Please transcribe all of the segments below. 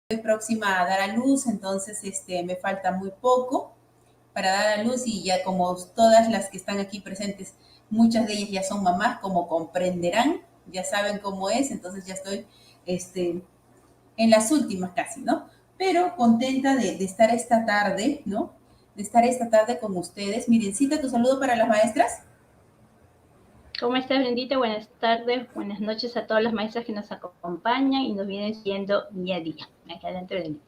próxima a dar a luz, entonces me falta muy poco para dar a luz y ya como todas las que están aquí presentes, muchas de ellas ya son mamás, como comprenderán, ya saben cómo es, entonces ya estoy en las últimas casi, ¿no? Pero contenta de estar esta tarde, ¿no? De estar esta tarde con ustedes. Mirencita, tu saludo para las maestras. ¿Cómo estás, Brendita? Buenas tardes, buenas noches a todas las maestras que nos acompañan y nos vienen siguiendo día a día, acá dentro del...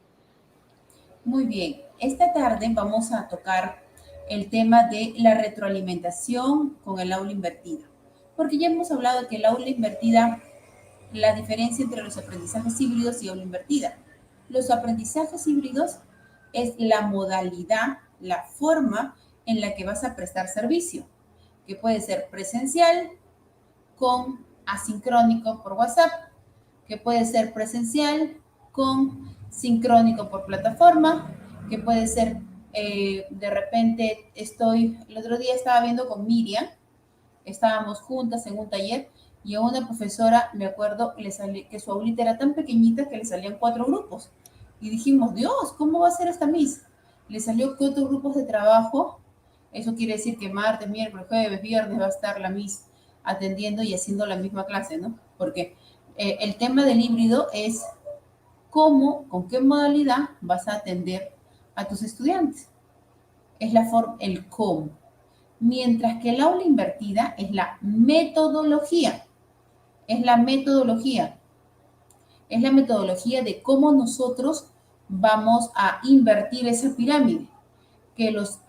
Muy bien, esta tarde vamos a tocar el tema de la retroalimentación con el aula invertida, porque ya hemos hablado que el aula invertida, la diferencia entre los aprendizajes híbridos y aula invertida. Los aprendizajes híbridos es la modalidad, la forma en la que vas a prestar servicio, que puede ser presencial con asincrónico por WhatsApp, que puede ser presencial con sincrónico por plataforma, que puede ser de repente el otro día estaba viendo con Miriam, estábamos juntas en un taller y a una profesora, me acuerdo, que su aulita era tan pequeñita que le salían 4 grupos. Y dijimos, Dios, ¿cómo va a ser esta Miss? Le salió 4 grupos de trabajo. Eso quiere decir que martes, miércoles, jueves, viernes va a estar la Miss atendiendo y haciendo la misma clase, ¿no? Porque el tema del híbrido es cómo, con qué modalidad vas a atender a tus estudiantes. Es la forma, el cómo. Mientras que el aula invertida es la metodología. Es la metodología. Es la metodología de cómo nosotros vamos a invertir esa pirámide. Que los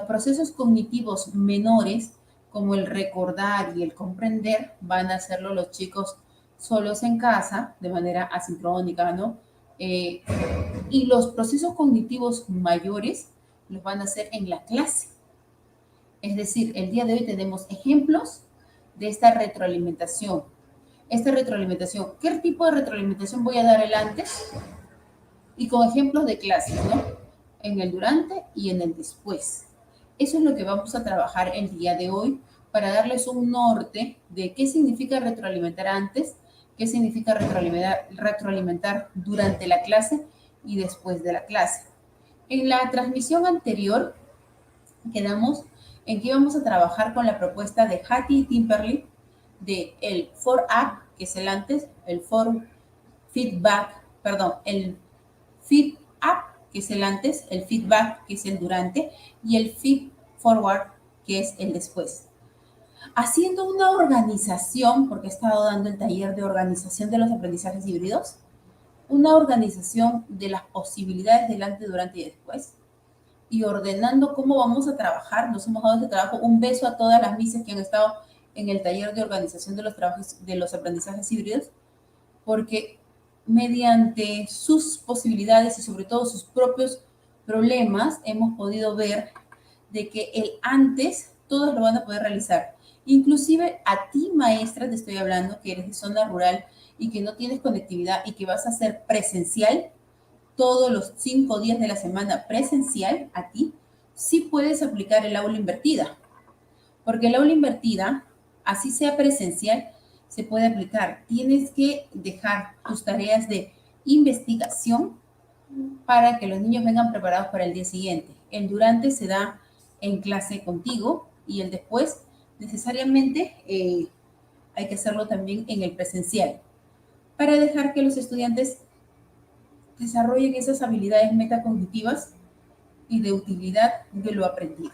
procesos cognitivos menores, como el recordar y el comprender, van a hacerlo los chicos solos en casa, de manera asincrónica, ¿no? Y los procesos cognitivos mayores los van a hacer en la clase. Es decir, el día de hoy tenemos ejemplos de esta retroalimentación. Esta retroalimentación, ¿qué tipo de retroalimentación voy a dar el antes? Y con ejemplos de clases, ¿no? En el durante y en el después. Eso es lo que vamos a trabajar el día de hoy para darles un norte de qué significa retroalimentar antes, qué significa retroalimentar durante la clase y después de la clase. En la transmisión anterior quedamos en que íbamos a trabajar con la propuesta de Hattie Timperley de el for up, que es el antes, el for feedback, perdón, el feed up, que es el antes, el feedback, que es el durante, y el feed forward, que es el después. Haciendo una organización, porque he estado dando el taller de organización de los aprendizajes híbridos, una organización de las posibilidades del antes, durante y después, y ordenando cómo vamos a trabajar. Nos hemos dado este trabajo. Un beso a todas las mises que han estado en el taller de organización de los trabajos de los aprendizajes híbridos, porque mediante sus posibilidades y sobre todo sus propios problemas hemos podido ver de que el antes todos lo van a poder realizar. Inclusive a ti, maestra, te estoy hablando, que eres de zona rural y que no tienes conectividad y que vas a hacer presencial todos los 5 días de la semana presencial, a ti sí puedes aplicar el aula invertida, porque el aula invertida, así sea presencial, se puede aplicar. Tienes que dejar tus tareas de investigación para que los niños vengan preparados para el día siguiente. El durante se da en clase contigo y el después necesariamente hay que hacerlo también en el presencial para dejar que los estudiantes desarrollen esas habilidades metacognitivas y de utilidad de lo aprendido.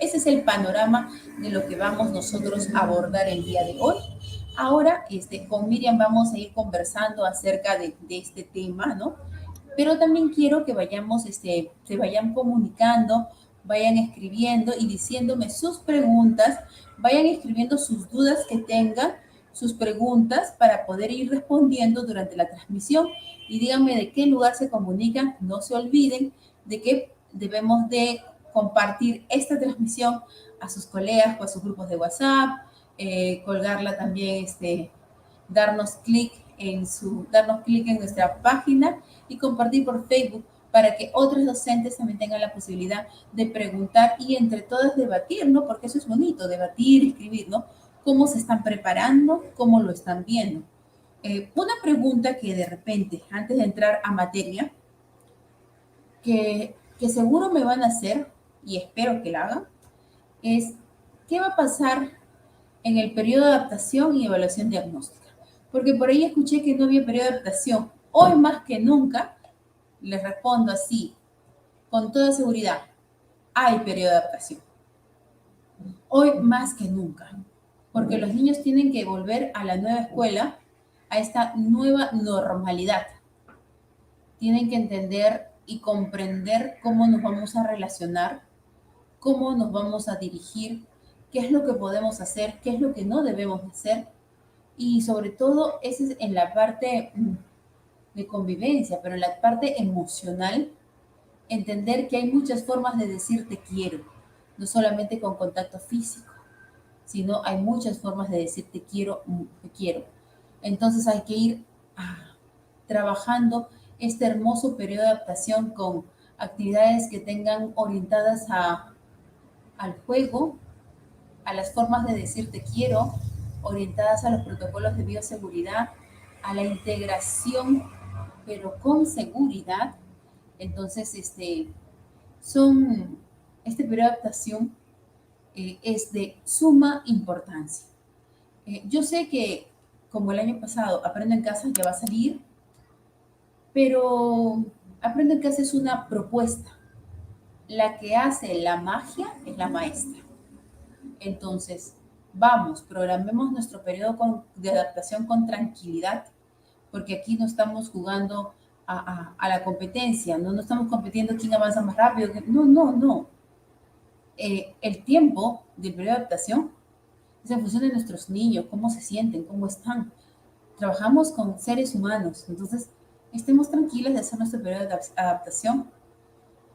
Ese es el panorama de lo que vamos nosotros a abordar el día de hoy. Ahora, con Miriam vamos a ir conversando acerca de este tema, ¿no? Pero también quiero que vayamos, se vayan comunicando, vayan escribiendo y diciéndome sus preguntas, vayan escribiendo sus dudas que tengan, sus preguntas para poder ir respondiendo durante la transmisión y díganme de qué lugar se comunican. No se olviden de que debemos de compartir esta transmisión a sus colegas o a sus grupos de WhatsApp, colgarla también, darnos clic en nuestra página y compartir por Facebook para que otros docentes también tengan la posibilidad de preguntar y entre todos debatir, ¿no? Porque eso es bonito, debatir, escribir, ¿no? Cómo se están preparando, cómo lo están viendo. Una pregunta que de repente, antes de entrar a materia, que seguro me van a hacer, y espero que la hagan, es ¿qué va a pasar en el periodo de adaptación y evaluación diagnóstica? Porque por ahí escuché que no había periodo de adaptación. Hoy más que nunca, les respondo así, con toda seguridad, hay periodo de adaptación. Hoy más que nunca, porque los niños tienen que volver a la nueva escuela, a esta nueva normalidad. Tienen que entender y comprender cómo nos vamos a relacionar, cómo nos vamos a dirigir, qué es lo que podemos hacer, qué es lo que no debemos hacer. Y sobre todo, ese es en la parte de convivencia, pero en la parte emocional, entender que hay muchas formas de decir te quiero, no solamente con contacto físico, sino hay muchas formas de decir te quiero, te quiero. Entonces hay que ir trabajando este hermoso periodo de adaptación con actividades que tengan orientadas al juego, a las formas de decir te quiero, orientadas a los protocolos de bioseguridad, a la integración, pero con seguridad. Entonces, este periodo de adaptación es de suma importancia. Yo sé que, como el año pasado, Aprendo en Casa ya va a salir, pero Aprendo en Casa es una propuesta. La que hace la magia es la maestra. Entonces, vamos, programemos nuestro periodo de adaptación con tranquilidad, porque aquí no estamos jugando a la competencia, no estamos compitiendo quién avanza más rápido. No, no, no. El tiempo del periodo de adaptación es en función de nuestros niños, cómo se sienten, cómo están. Trabajamos con seres humanos, entonces estemos tranquilos de hacer nuestro periodo de adaptación.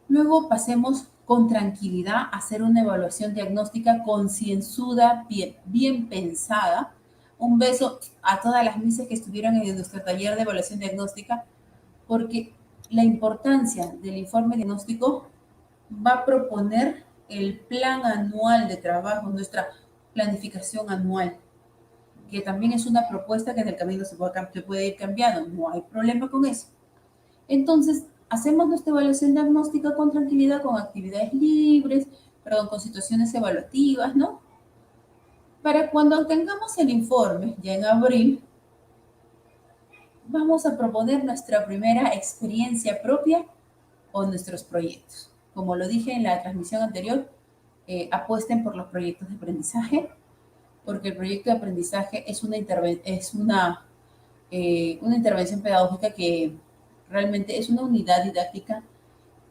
Luego pasemos con tranquilidad a hacer una evaluación diagnóstica concienzuda, bien pensada. Un beso a todas las misas que estuvieron en nuestro taller de evaluación diagnóstica, porque la importancia del informe diagnóstico va a proponer el plan anual de trabajo, nuestra planificación anual, que también es una propuesta que en el camino se puede ir cambiando, no hay problema con eso. Entonces, hacemos nuestra evaluación diagnóstica con tranquilidad, con actividades libres, perdón, con situaciones evaluativas, ¿no? Para cuando tengamos el informe, ya en abril, vamos a proponer nuestra primera experiencia propia o nuestros proyectos. Como lo dije en la transmisión anterior, apuesten por los proyectos de aprendizaje, porque el proyecto de aprendizaje es una intervención pedagógica que realmente es una unidad didáctica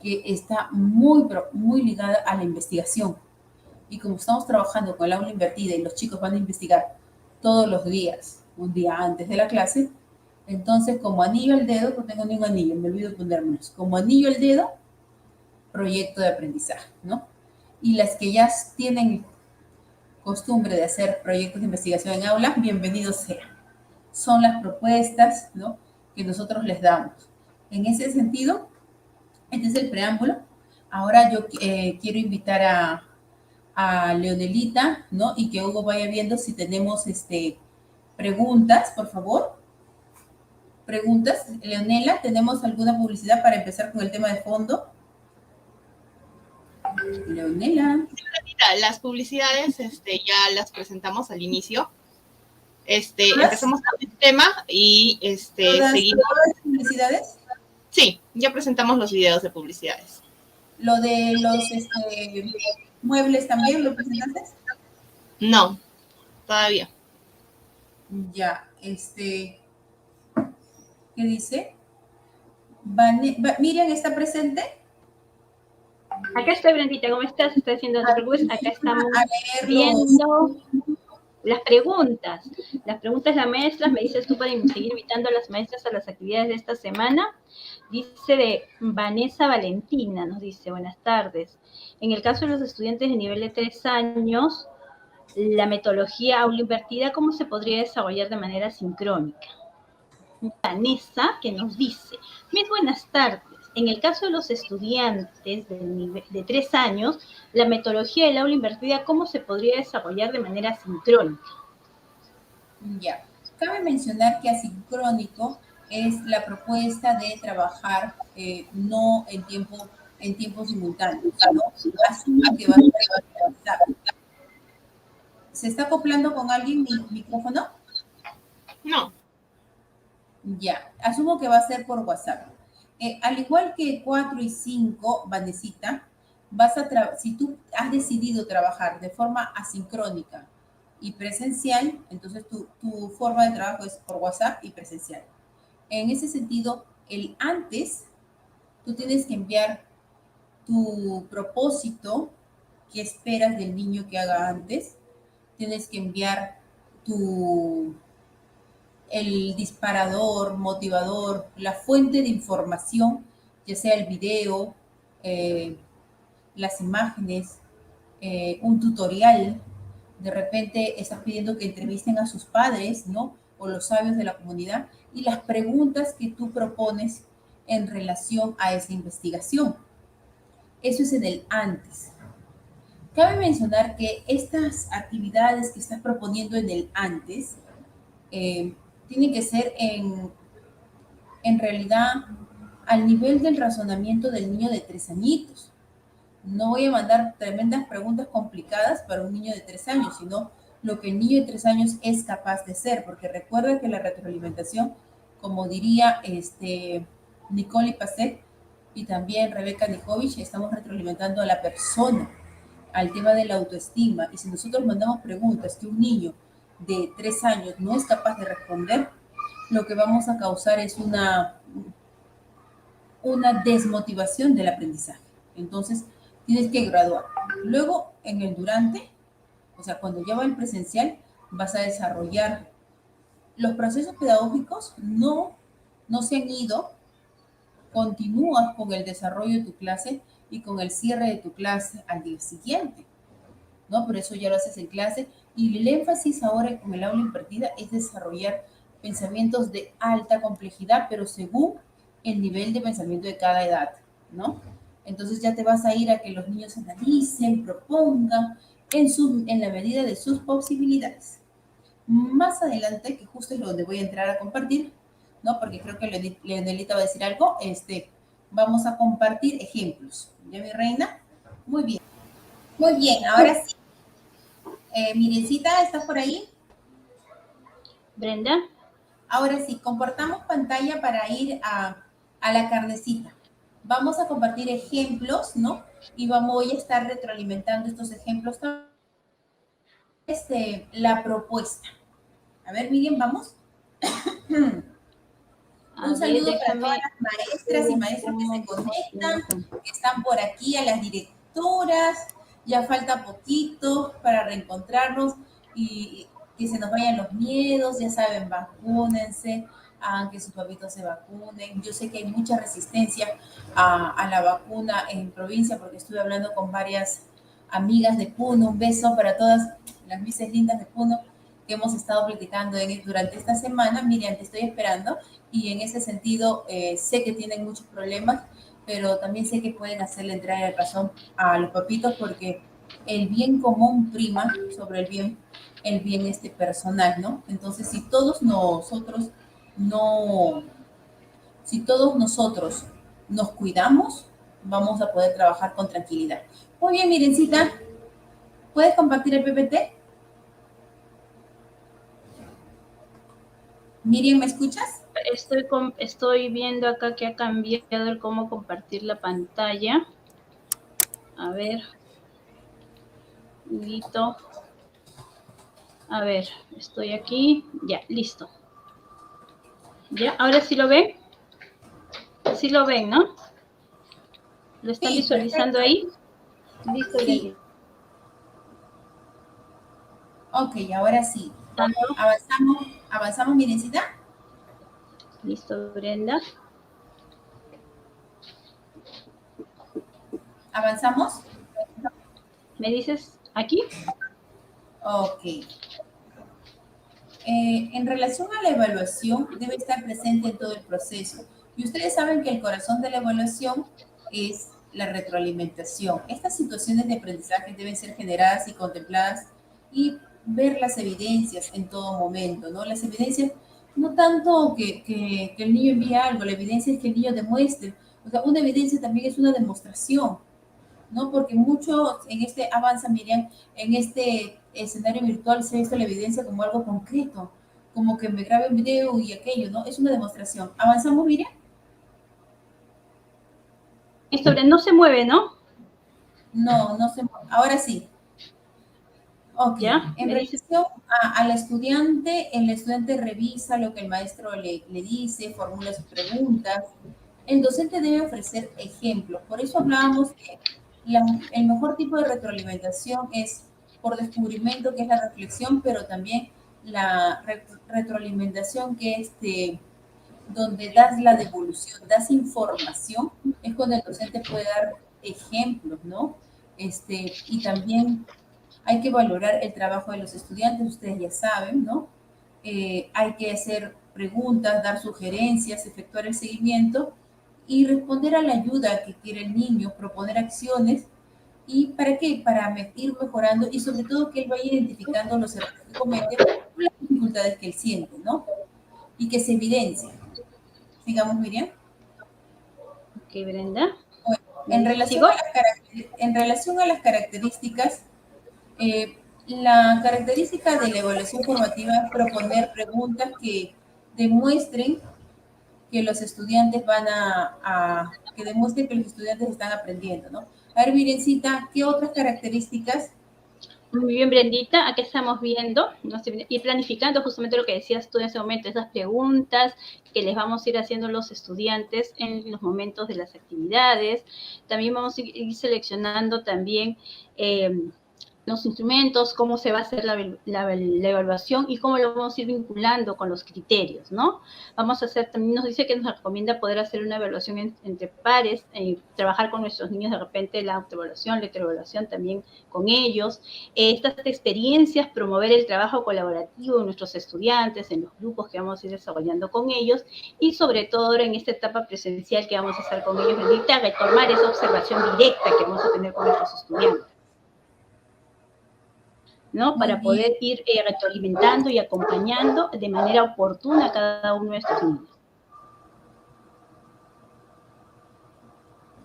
que está muy ligada a la investigación. Y como estamos trabajando con el aula invertida y los chicos van a investigar todos los días, un día antes de la clase, entonces como anillo al dedo, no tengo ni un anillo, me olvido ponérmelos, como anillo al dedo, proyecto de aprendizaje, ¿no? Y las que ya tienen costumbre de hacer proyectos de investigación en aula, bienvenidos sean. Son las propuestas, ¿no?, que nosotros les damos. En ese sentido, este es el preámbulo. Ahora yo quiero invitar a Leonelita, ¿no? Y que Hugo vaya viendo si tenemos preguntas, por favor. Preguntas. Leonela, ¿tenemos alguna publicidad para empezar con el tema de fondo? Leonela. Las publicidades ya las presentamos al inicio. Empezamos con el tema y seguimos. ¿Todas las publicidades? Sí, ya presentamos los videos de publicidades. ¿Lo de los muebles también lo presentaste? No, todavía. Ya, ¿qué dice? ¿Miriam está presente? Acá estoy, Brendita, ¿cómo estás? Estoy haciendo otra pregunta. Acá estamos viendo las preguntas. Las preguntas, las maestras, me dices tú para seguir invitando a las maestras a las actividades de esta semana. Dice de Vanessa Valentina, nos dice, buenas tardes. En el caso de los estudiantes de nivel de 3 años, la metodología aula invertida, ¿cómo se podría desarrollar de manera sincrónica? Vanessa, que nos dice, mis buenas tardes. En el caso de los estudiantes de 3 años, la metodología del aula invertida, ¿cómo se podría desarrollar de manera sincrónica? Ya. Cabe mencionar que asincrónico es la propuesta de trabajar no en tiempo simultáneo, sino asumo que va a ser por WhatsApp. ¿Se está acoplando con alguien mi micrófono? No. Ya, asumo que va a ser por WhatsApp. Al igual que 4 y 5, Vanesita, si tú has decidido trabajar de forma asincrónica y presencial, entonces tu forma de trabajo es por WhatsApp y presencial. En ese sentido, el antes, tú tienes que enviar tu propósito que esperas del niño que haga antes, tienes que enviar el disparador, motivador, la fuente de información, ya sea el video, las imágenes, un tutorial. De repente estás pidiendo que entrevisten a sus padres, ¿no? O los sabios de la comunidad y las preguntas que tú propones en relación a esa investigación. Eso es en el antes. Cabe mencionar que estas actividades que estás proponiendo en el antes tienen que ser en realidad al nivel del razonamiento del niño de 3 añitos. No voy a mandar tremendas preguntas complicadas para un niño de 3 años, sino lo que el niño de 3 años es capaz de ser, porque recuerda que la retroalimentación, como diría Nicole Passet y también Rebeca Nijovic, estamos retroalimentando a la persona, al tema de la autoestima. Y si nosotros mandamos preguntas que un niño de 3 años no es capaz de responder, lo que vamos a causar es una desmotivación del aprendizaje. Entonces, tienes que graduar. Luego, en el durante, o sea, cuando ya va el presencial, vas a desarrollar los procesos pedagógicos, no se han ido, continúas con el desarrollo de tu clase y con el cierre de tu clase al día siguiente, ¿no? Por eso ya lo haces en clase y el énfasis ahora con el aula invertida es desarrollar pensamientos de alta complejidad, pero según el nivel de pensamiento de cada edad, ¿no? Entonces ya te vas a ir a que los niños analicen, propongan en la medida de sus posibilidades. Más adelante, que justo es donde voy a entrar a compartir, ¿no? Porque creo que Leonelita va a decir algo, vamos a compartir ejemplos. ¿Ya, mi reina? Muy bien. Muy bien, ahora sí. Mirencita, ¿estás por ahí? Brenda. Ahora sí, compartamos pantalla para ir a la carnecita. Vamos a compartir ejemplos, ¿no? Y voy a estar retroalimentando estos ejemplos. La propuesta. A ver, Miriam, vamos. Un saludo para todas las maestras y maestros que se conectan, que están por aquí, a las directoras. Ya falta poquito para reencontrarnos y que se nos vayan los miedos. Ya saben, vacúnense, hagan que sus papitos se vacunen. Yo sé que hay mucha resistencia a la vacuna en provincia porque estuve hablando con varias amigas de Puno. Un beso para todas las mises lindas de Puno que hemos estado platicando durante esta semana. Miriam, te estoy esperando y en ese sentido sé que tienen muchos problemas, pero también sé que pueden hacerle entrar en razón a los papitos porque el bien común prima sobre el bien personal, ¿no? Entonces, si todos nosotros nos cuidamos, vamos a poder trabajar con tranquilidad. Muy bien, Mirencita, ¿puedes compartir el PPT? Miriam, ¿me escuchas? Estoy viendo acá que ha cambiado el cómo compartir la pantalla. A ver. Listo. A ver, estoy aquí. Ya, listo. Ya, ahora sí lo ven. Sí lo ven, ¿no? ¿Lo están visualizando ahí? Listo, sí. Ok, ahora sí. ¿Avanzamos, Mirencita? Listo, Brenda. ¿Avanzamos? ¿Me dices aquí? Ok. En relación a la evaluación, debe estar presente en todo el proceso. Y ustedes saben que el corazón de la evaluación es la retroalimentación. Estas situaciones de aprendizaje deben ser generadas y contempladas y ver las evidencias en todo momento, ¿no? Las evidencias, no tanto que el niño envíe algo, la evidencia es que el niño demuestre. O sea, una evidencia también es una demostración, ¿no? Porque mucho en este avanza, Miriam, en este escenario virtual se ha visto la evidencia como algo concreto, como que me grabe un video y aquello, ¿no? Es una demostración. ¿Avanzamos, Miriam? Es sobre no se mueve, ¿no? No, no se mueve. Ahora sí. Ok, ¿Ya? en Me dice, relación al estudiante, el estudiante revisa lo que el maestro le dice, formula sus preguntas. El docente debe ofrecer ejemplos. Por eso hablábamos que el mejor tipo de retroalimentación es por descubrimiento, que es la reflexión, pero también la retroalimentación que es donde das la devolución, das información, es cuando el docente puede dar ejemplos, ¿no? Y también hay que valorar el trabajo de los estudiantes, ustedes ya saben, ¿no? Hay que hacer preguntas, dar sugerencias, efectuar el seguimiento y responder a la ayuda que quiere el niño, proponer acciones. ¿Y para qué? Para ir mejorando y sobre todo que él vaya identificando los errores que comete o las dificultades que él siente, ¿no? Y que se evidencien. Sigamos, Miriam. ok, Brenda. Bueno, ¿Me dice, sigo? en relación a las características, eh, la característica de la evaluación formativa es proponer preguntas que demuestren que los estudiantes que demuestren que los estudiantes están aprendiendo, ¿no? A ver, Mirencita, ¿qué otras características? Muy bien, Brendita, aquí estamos viendo, ¿no? Y planificando justamente lo que decías tú en ese momento, esas preguntas que les vamos a ir haciendo los estudiantes en los momentos de las actividades. También vamos a ir seleccionando también los instrumentos, cómo se va a hacer la evaluación y cómo lo vamos a ir vinculando con los criterios, ¿no? Vamos a hacer, también nos dice que nos recomienda poder hacer una evaluación entre pares, trabajar con nuestros niños de repente la autoevaluación, la heteroevaluación también con ellos. Estas experiencias, promover el trabajo colaborativo de nuestros estudiantes en los grupos que vamos a ir desarrollando con ellos y sobre todo ahora en esta etapa presencial que vamos a hacer con ellos, Benedicta, retomar esa observación directa que vamos a tener con nuestros estudiantes, ¿no? Muy Para bien. poder ir retroalimentando y acompañando de manera oportuna a cada uno de estos niños.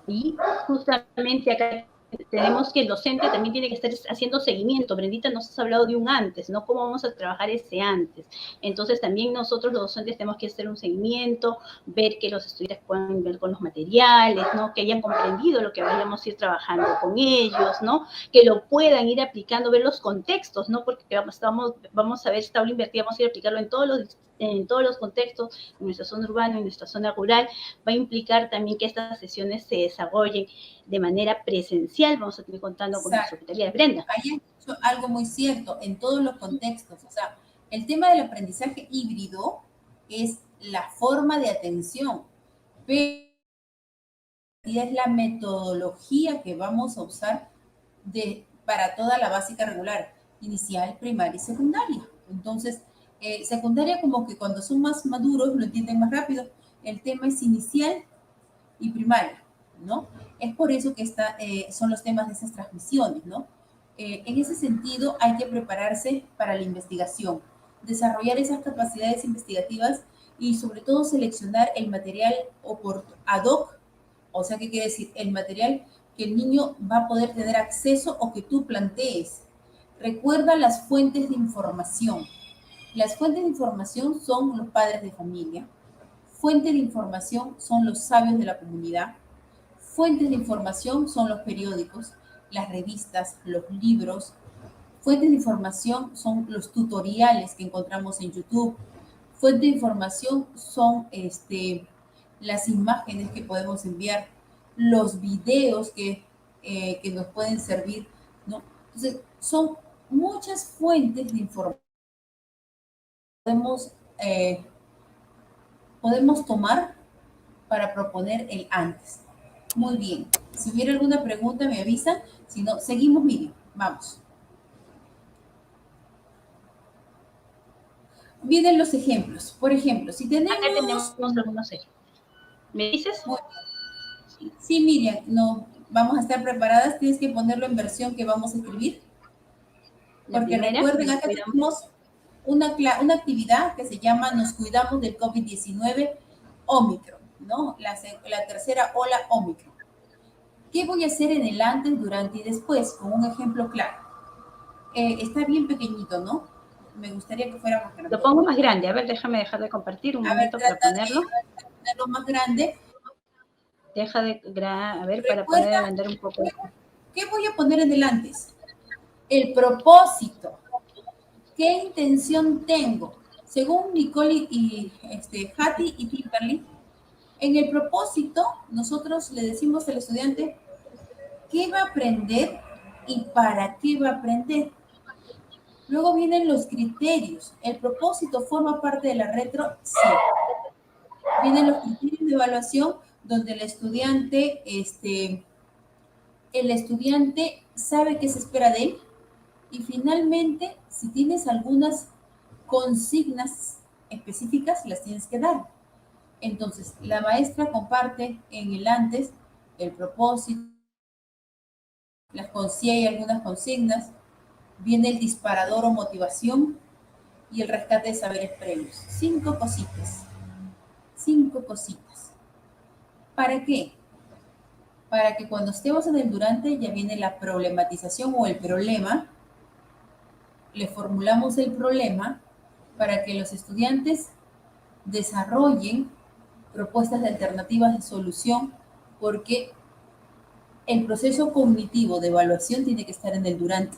Y justamente acá tenemos que el docente también tiene que estar haciendo seguimiento. Brendita, nos has hablado de un antes, ¿no? ¿Cómo vamos a trabajar ese antes? Entonces también nosotros los docentes tenemos que hacer un seguimiento, ver que los estudiantes puedan ver con los materiales, ¿no? Que hayan comprendido lo que vayamos a ir trabajando con ellos, ¿no? Que lo puedan ir aplicando, ver los contextos, ¿no? Porque vamos a ver esta aula invertida, vamos a ir a aplicarlo en todos los contextos, en nuestra zona urbana, en nuestra zona rural. Va a implicar también que estas sesiones se desarrollen de manera presencial. Vamos a tener contando con nuestra secretaria Brenda. Ahí has dicho algo muy cierto en todos los contextos. O sea, el tema del aprendizaje híbrido es la forma de atención, pero es la metodología que vamos a usar para toda la básica regular, inicial, primaria y secundaria. Entonces, secundaria como que cuando son más maduros lo entienden más rápido. El tema es inicial y primaria, ¿no? Es por eso que son los temas de esas transmisiones, ¿no? En ese sentido, hay que prepararse para la investigación, desarrollar esas capacidades investigativas y sobre todo seleccionar el material ad hoc, o sea, ¿qué quiere decir? El material que el niño va a poder tener acceso o que tú plantees. Recuerda las fuentes de información. Las fuentes de información son los padres de familia, fuentes de información son los sabios de la comunidad, fuentes de información son los periódicos, las revistas, los libros, fuentes de información son los tutoriales que encontramos en YouTube, fuentes de información son las imágenes que podemos enviar, los videos que nos pueden servir, ¿no? Entonces, son muchas fuentes de información que podemos tomar para proponer el antes. Muy bien. Si hubiera alguna pregunta, me avisan. Si no, seguimos, Miriam. Vamos. Vienen los ejemplos. Por ejemplo, si tenemos... Acá tenemos algunos ejemplos. ¿Me dices? Sí, Miriam, no, vamos a estar preparadas. Tienes que ponerlo en versión que vamos a escribir. La Porque primera, recuerden, nos acá cuidamos. tenemos una actividad que se llama Nos cuidamos del COVID-19 Omicron, ¿no? La tercera ola Omicron. ¿Qué voy a hacer en el antes, durante y después? Con un ejemplo claro. Está bien pequeñito, ¿no? Me gustaría que fuera más grande. Lo pongo más grande. A ver, déjame dejar de compartir un momento para ponerlo. Ponerlo más grande. Deja de, a ver, para Recuerda, poder agrandar un poco. ¿qué voy a poner en el antes? El propósito. ¿Qué intención tengo? Según Nicole y Hattie y Timberly, en el propósito nosotros le decimos al estudiante qué va a aprender y para qué va a aprender. Luego vienen los criterios. ¿El propósito forma parte de la retro? Sí. Vienen los criterios de evaluación donde el estudiante sabe qué se espera de él. Y finalmente, si tienes algunas consignas específicas, las tienes que dar. Entonces, la maestra comparte en el antes el propósito, si hay algunas consignas, viene el disparador o motivación y el rescate de saberes previos. 5 cositas. 5 cositas. ¿Para qué? Para que cuando estemos en el durante ya viene la problematización o el problema, le formulamos el problema para que los estudiantes desarrollen propuestas de alternativas de solución, porque el proceso cognitivo de evaluación tiene que estar en el durante.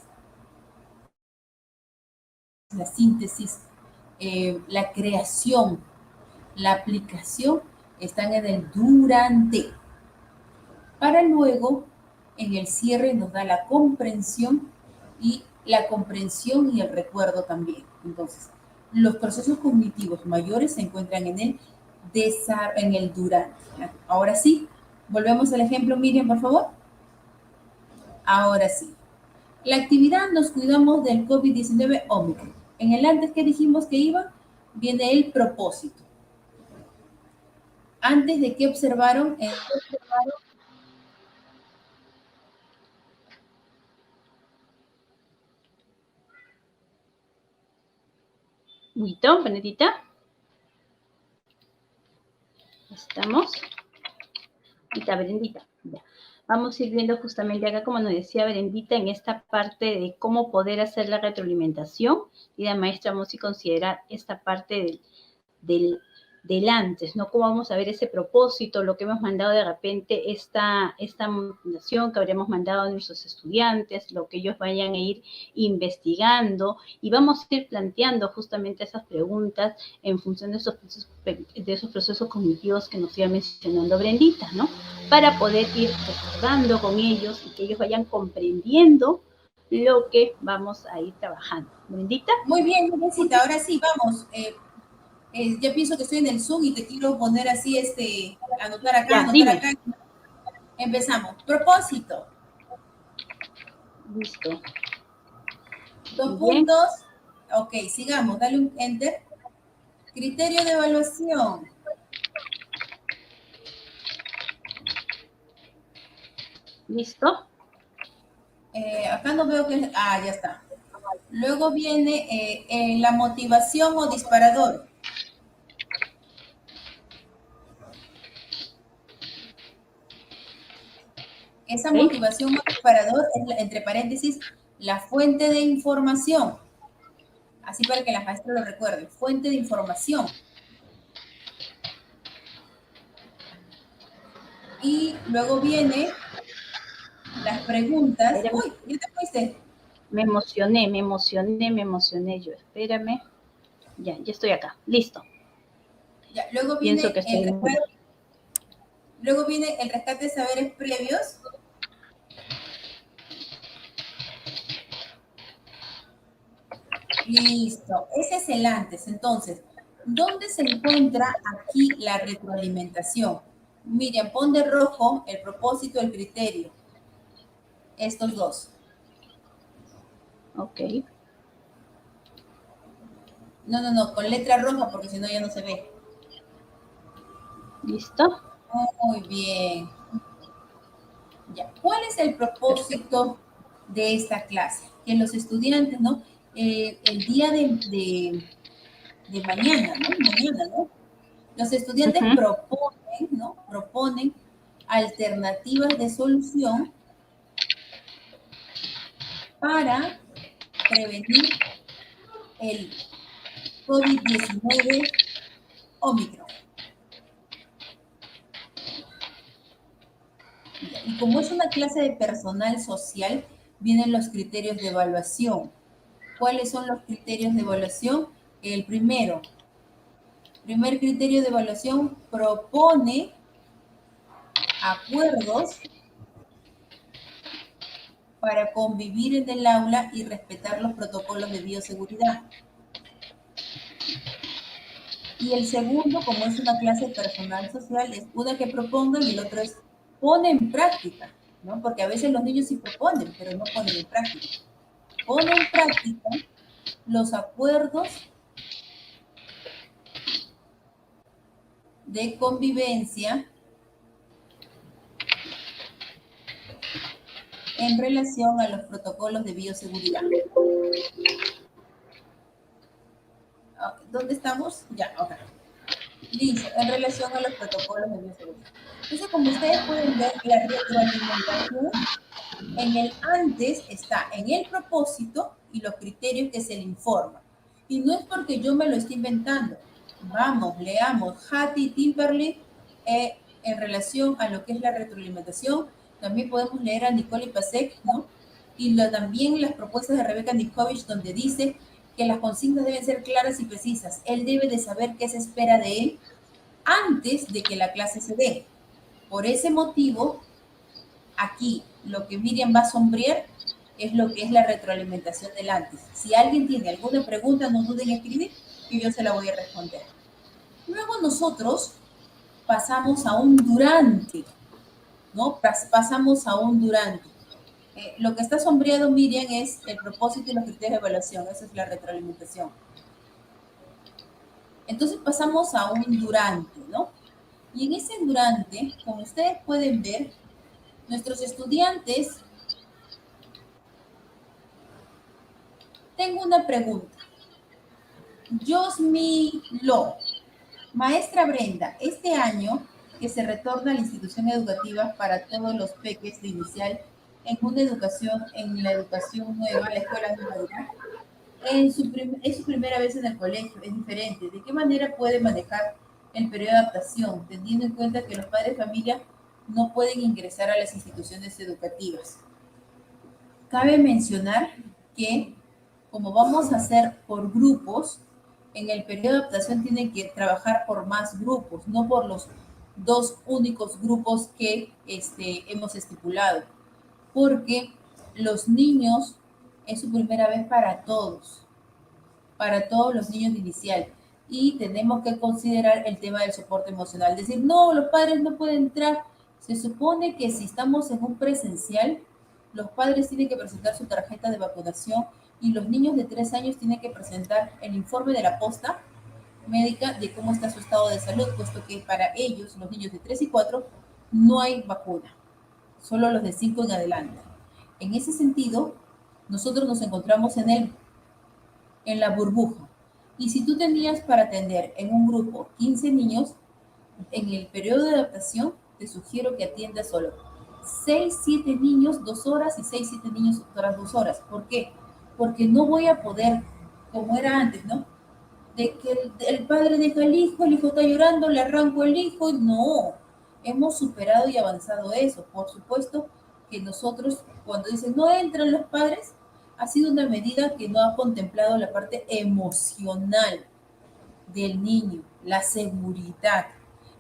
La síntesis, la creación, la aplicación están en el durante. Para luego, en el cierre nos da la comprensión y el recuerdo también. Entonces, los procesos cognitivos mayores se encuentran en el durante. Ahora sí, volvemos al ejemplo, Miriam, por favor. Ahora sí. La actividad nos cuidamos del COVID-19 Omicron. En el antes que dijimos que iba, viene el propósito. Antes de que observaron Buito, Benedita. Estamos. Ahorita, Berendita. Ya. Vamos a ir viendo justamente acá, como nos decía Berendita, en esta parte de cómo poder hacer la retroalimentación. Y la maestra vamos a considerar esta parte del antes, ¿no? Cómo vamos a ver ese propósito, lo que hemos mandado de repente, esta motivación que habremos mandado a nuestros estudiantes, lo que ellos vayan a ir investigando, y vamos a ir planteando justamente esas preguntas en función de esos procesos cognitivos que nos iba mencionando Brendita, ¿no? Para poder ir recordando con ellos y que ellos vayan comprendiendo lo que vamos a ir trabajando. ¿Brendita? Muy bien, Teresita, ahora sí, vamos. Ya pienso que estoy en el Zoom y te quiero poner así, anotar acá, Ya, anotar dime. acá. Empezamos. Propósito. Listo. 2 Bien. puntos. Ok, sigamos, dale un enter. Criterio de evaluación. Listo. Acá no veo que... Ah, ya está. Luego viene la motivación o disparador. Esa motivación o disparador es, entre paréntesis, la fuente de información. Así para que la maestra lo recuerde. Fuente de información. Y luego viene las preguntas. Uy, ¿ya te fuiste? Me emocioné yo. Espérame. Ya estoy acá. Listo. Ya, luego Pienso viene que estoy luego viene el rescate de saberes previos. Listo, ese es el antes. Entonces, ¿dónde se encuentra aquí la retroalimentación? Miriam, pon de rojo el propósito, el criterio. Estos dos. Ok. No, con letra roja porque si no ya no se ve. ¿Listo? Muy bien. Ya. ¿Cuál es el propósito de esta clase. Que los estudiantes, ¿no? El día de mañana, ¿no? Mañana, ¿no? Los estudiantes proponen, ¿no? Proponen alternativas de solución para prevenir el COVID-19 Omicron. Y como es una clase de personal social, vienen los criterios de evaluación. ¿Cuáles son los criterios de evaluación? El primer criterio de evaluación propone acuerdos para convivir en el aula y respetar los protocolos de bioseguridad. Y el segundo, como es una clase de personal social, es una que proponga y el otro es pone en práctica, ¿no? Porque a veces los niños sí proponen, pero no ponen en práctica. Pone en práctica los acuerdos de convivencia en relación a los protocolos de bioseguridad. ¿Dónde estamos? Ya, ok. Listo, en relación a los protocolos de bioseguridad. Entonces, como ustedes pueden ver, la retroalimentación en el antes está en el propósito y los criterios que se le informan. Y no es porque yo me lo esté inventando. Vamos, leamos Hattie Timperley en relación a lo que es la retroalimentación. También podemos leer a Nicole Pasek, ¿no? Y también las propuestas de Rebecca Nikovich, donde dice que las consignas deben ser claras y precisas. Él debe de saber qué se espera de él antes de que la clase se dé. Por ese motivo, aquí lo que Miriam va a sombrear es lo que es la retroalimentación del antes. Si alguien tiene alguna pregunta, no duden en escribir y yo se la voy a responder. Luego nosotros pasamos a un durante, ¿no? Pasamos a un durante. Lo que está sombreado, Miriam, es el propósito y los criterios de evaluación. Esa es la retroalimentación. Entonces pasamos a un durante, ¿no? Y en ese durante, como ustedes pueden ver, nuestros estudiantes... Tengo una pregunta. Yosmi Lo, maestra Brenda, este año que se retorna a la institución educativa para todos los peques de inicial en la educación nueva, la escuela nueva, es su primera vez en el colegio, es diferente. ¿De qué manera puede manejar el periodo de adaptación, teniendo en cuenta que los padres de familia no pueden ingresar a las instituciones educativas? Cabe mencionar que como vamos a hacer por grupos, en el periodo de adaptación tienen que trabajar por más grupos, no por los dos únicos grupos que hemos estipulado, porque los niños es su primera vez para todos los niños de inicial, y tenemos que considerar el tema del soporte emocional. Decir, no, los padres no pueden entrar. Se supone que si estamos en un presencial, los padres tienen que presentar su tarjeta de vacunación y los niños de 3 años tienen que presentar el informe de la posta médica de cómo está su estado de salud, puesto que para ellos, los niños de 3 y 4, no hay vacuna, solo los de 5 en adelante. En ese sentido, nosotros nos encontramos en la burbuja. Y si tú tenías para atender en un grupo 15 niños, en el periodo de adaptación, te sugiero que atiendas solo 6, 7 niños 2 horas y 6, 7 niños otras 2 horas. ¿Por qué? Porque no voy a poder, como era antes, ¿no? De que el padre deja el hijo está llorando, le arranco el hijo. No, hemos superado y avanzado eso. Por supuesto que nosotros, cuando dicen no entran los padres, ha sido una medida que no ha contemplado la parte emocional del niño, la seguridad.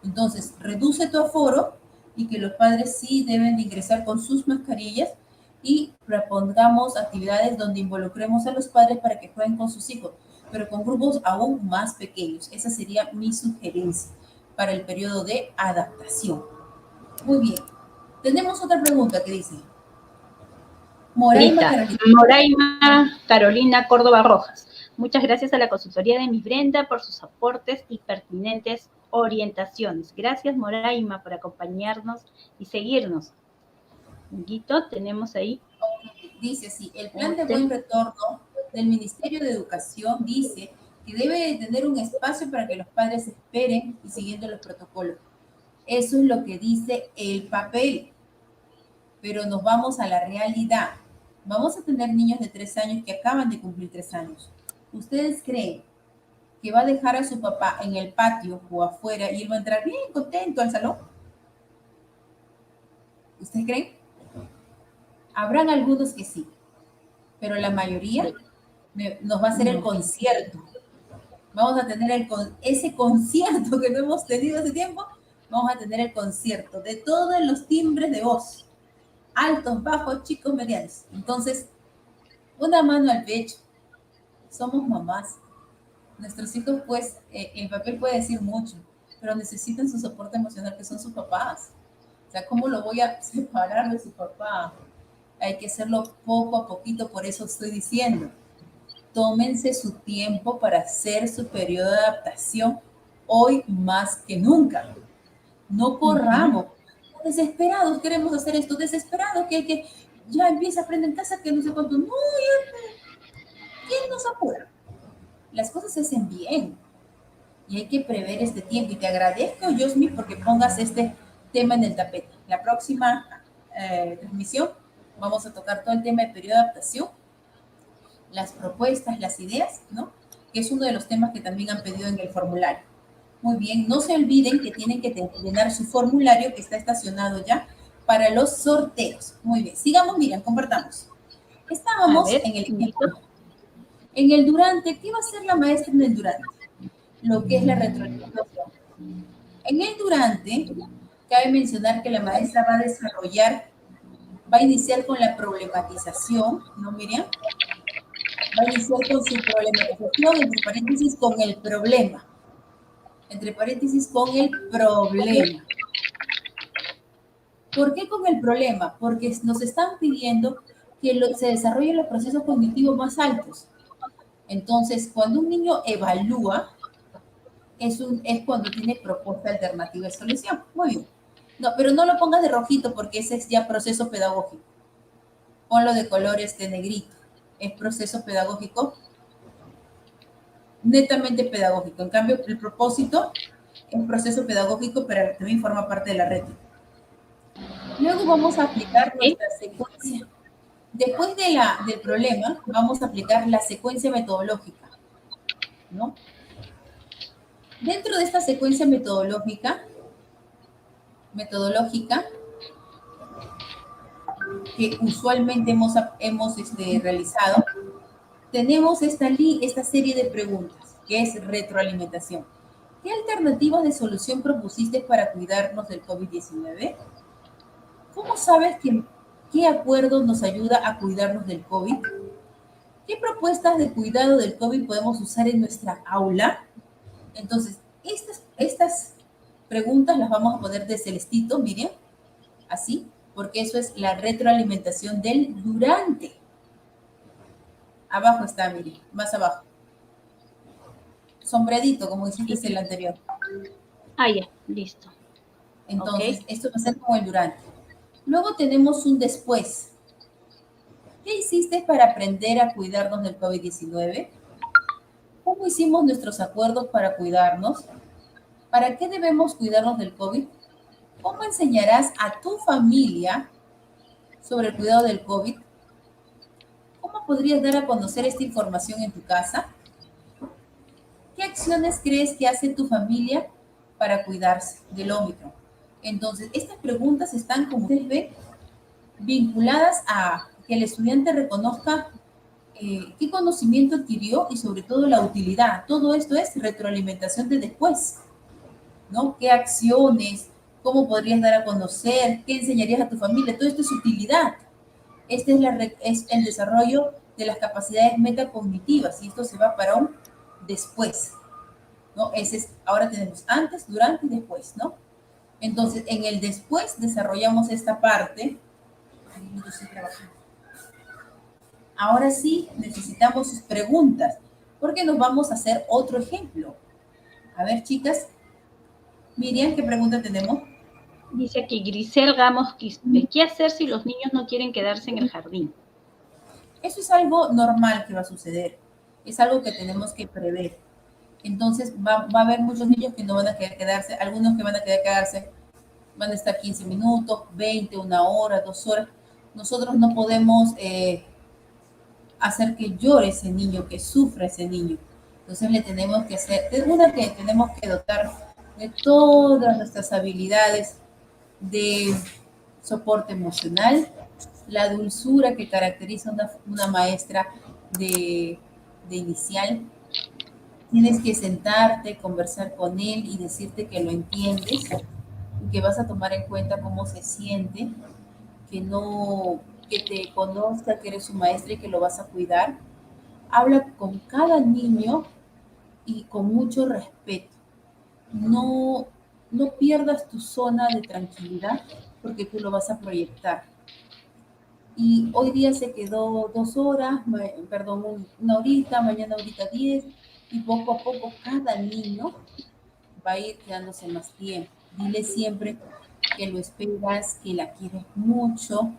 Entonces, reduce tu aforo y que los padres sí deben de ingresar con sus mascarillas y propongamos actividades donde involucremos a los padres para que jueguen con sus hijos, pero con grupos aún más pequeños. Esa sería mi sugerencia para el periodo de adaptación. Muy bien. Tenemos otra pregunta que dice. Moraima Carolina Córdoba Rojas. Muchas gracias a la consultoría de Miss Brenda por sus aportes y pertinentes orientaciones. Gracias, Moraima, por acompañarnos y seguirnos. Guito, tenemos ahí. Dice así, el plan de buen retorno del Ministerio de Educación dice que debe de tener un espacio para que los padres esperen y siguiendo los protocolos. Eso es lo que dice el papel, pero nos vamos a la realidad. Vamos a tener niños de 3 años que acaban de cumplir 3 años. ¿Ustedes creen que va a dejar a su papá en el patio o afuera y él va a entrar bien contento al salón? ¿Ustedes creen? Habrán algunos que sí, pero la mayoría nos va a hacer el concierto. Vamos a tener ese concierto que no hemos tenido hace tiempo, vamos a tener el concierto de todos los timbres de voz, altos, bajos, chicos, medianos. Entonces, una mano al pecho, somos mamás. Nuestros hijos, pues, el papel puede decir mucho, pero necesitan su soporte emocional, que son sus papás. O sea, ¿cómo lo voy a separar de su papá? Hay que hacerlo poco a poquito, por eso estoy diciendo. Tómense su tiempo para hacer su periodo de adaptación hoy más que nunca. No corramos. Desesperados queremos hacer esto, desesperados que ya empieza a aprender en casa, que no sé cuánto. No, ¿quién nos apura? Las cosas se hacen bien y hay que prever este tiempo. Y te agradezco, Yosmi, porque pongas este tema en el tapete. La próxima transmisión vamos a tocar todo el tema de periodo de adaptación, las propuestas, las ideas, ¿no? Que es uno de los temas que también han pedido en el formulario. Muy bien, no se olviden que tienen que llenar su formulario que está estacionado ya para los sorteos. Muy bien, sigamos, Miriam, compartamos. Estábamos en el ejemplo. En el durante, ¿qué va a hacer la maestra en el durante? Lo que es la retroalimentación. En el durante, cabe mencionar que la maestra va a desarrollar, va a iniciar con la problematización, ¿no, Miriam? Va a iniciar con su problematización, entre paréntesis, con el problema. Entre paréntesis, con el problema. ¿Por qué con el problema? Porque nos están pidiendo que se desarrollen los procesos cognitivos más altos. Entonces, cuando un niño evalúa, es cuando tiene propuesta alternativa de solución. Muy bien. No, pero no lo pongas de rojito porque ese es ya proceso pedagógico. Ponlo de colores de negrito. Es proceso pedagógico, netamente pedagógico. En cambio, el propósito es proceso pedagógico, pero también forma parte de la red. Luego vamos a aplicar nuestra secuencia. Después del problema, vamos a aplicar la secuencia metodológica, ¿no? Dentro de esta secuencia metodológica que usualmente hemos realizado, tenemos esta serie de preguntas, que es retroalimentación. ¿Qué alternativas de solución propusiste para cuidarnos del COVID-19? ¿Cómo sabes qué acuerdo nos ayuda a cuidarnos del COVID? ¿Qué propuestas de cuidado del COVID podemos usar en nuestra aula? Entonces, estas preguntas las vamos a poner de celestito, miren, así, porque eso es la retroalimentación del durante. Abajo está, miren, más abajo. Sombreadito, como dijiste en el anterior. Ah, ya, listo. Entonces, esto va a ser como el durante. Luego tenemos un después. ¿Qué hiciste para aprender a cuidarnos del COVID-19? ¿Cómo hicimos nuestros acuerdos para cuidarnos? ¿Para qué debemos cuidarnos del COVID? ¿Cómo enseñarás a tu familia sobre el cuidado del COVID? ¿Cómo podrías dar a conocer esta información en tu casa? ¿Qué acciones crees que hace tu familia para cuidarse del Ómicron? Entonces, estas preguntas están, como ustedes ven, vinculadas a que el estudiante reconozca qué conocimiento adquirió y sobre todo la utilidad. Todo esto es retroalimentación de después, ¿no? ¿Qué acciones? ¿Cómo podrías dar a conocer? ¿Qué enseñarías a tu familia? Todo esto es utilidad. Este es el desarrollo de las capacidades metacognitivas y esto se va para un después, ¿no? Ahora tenemos antes, durante y después, ¿no? Entonces, en el después desarrollamos esta parte. Ahora sí, necesitamos sus preguntas, porque nos vamos a hacer otro ejemplo. A ver, chicas. Miriam, ¿qué pregunta tenemos? Dice aquí Grisel Gamos Quispe, ¿qué hacer si los niños no quieren quedarse en el jardín? Eso es algo normal que va a suceder, es algo que tenemos que prever. Entonces va a haber muchos niños que no van a querer quedarse, algunos que van a querer quedarse, van a estar 15 minutos, 20, una hora, 2 horas. Nosotros no podemos hacer que llore ese niño, que sufra ese niño. Entonces le tenemos que hacer, es una que tenemos que dotar de todas nuestras habilidades de soporte emocional, la dulzura que caracteriza una maestra de inicial. Tienes que sentarte, conversar con él y decirte que lo entiendes y que vas a tomar en cuenta cómo se siente, que no, que te conozca que eres su maestra y que lo vas a cuidar. Habla con cada niño y con mucho respeto. No, no pierdas tu zona de tranquilidad porque tú lo vas a proyectar. Y hoy día se quedó 2 horas, perdón, una horita, mañana ahorita 10, y poco a poco cada niño va a ir quedándose más tiempo. Dile siempre que lo esperas, que la quieres mucho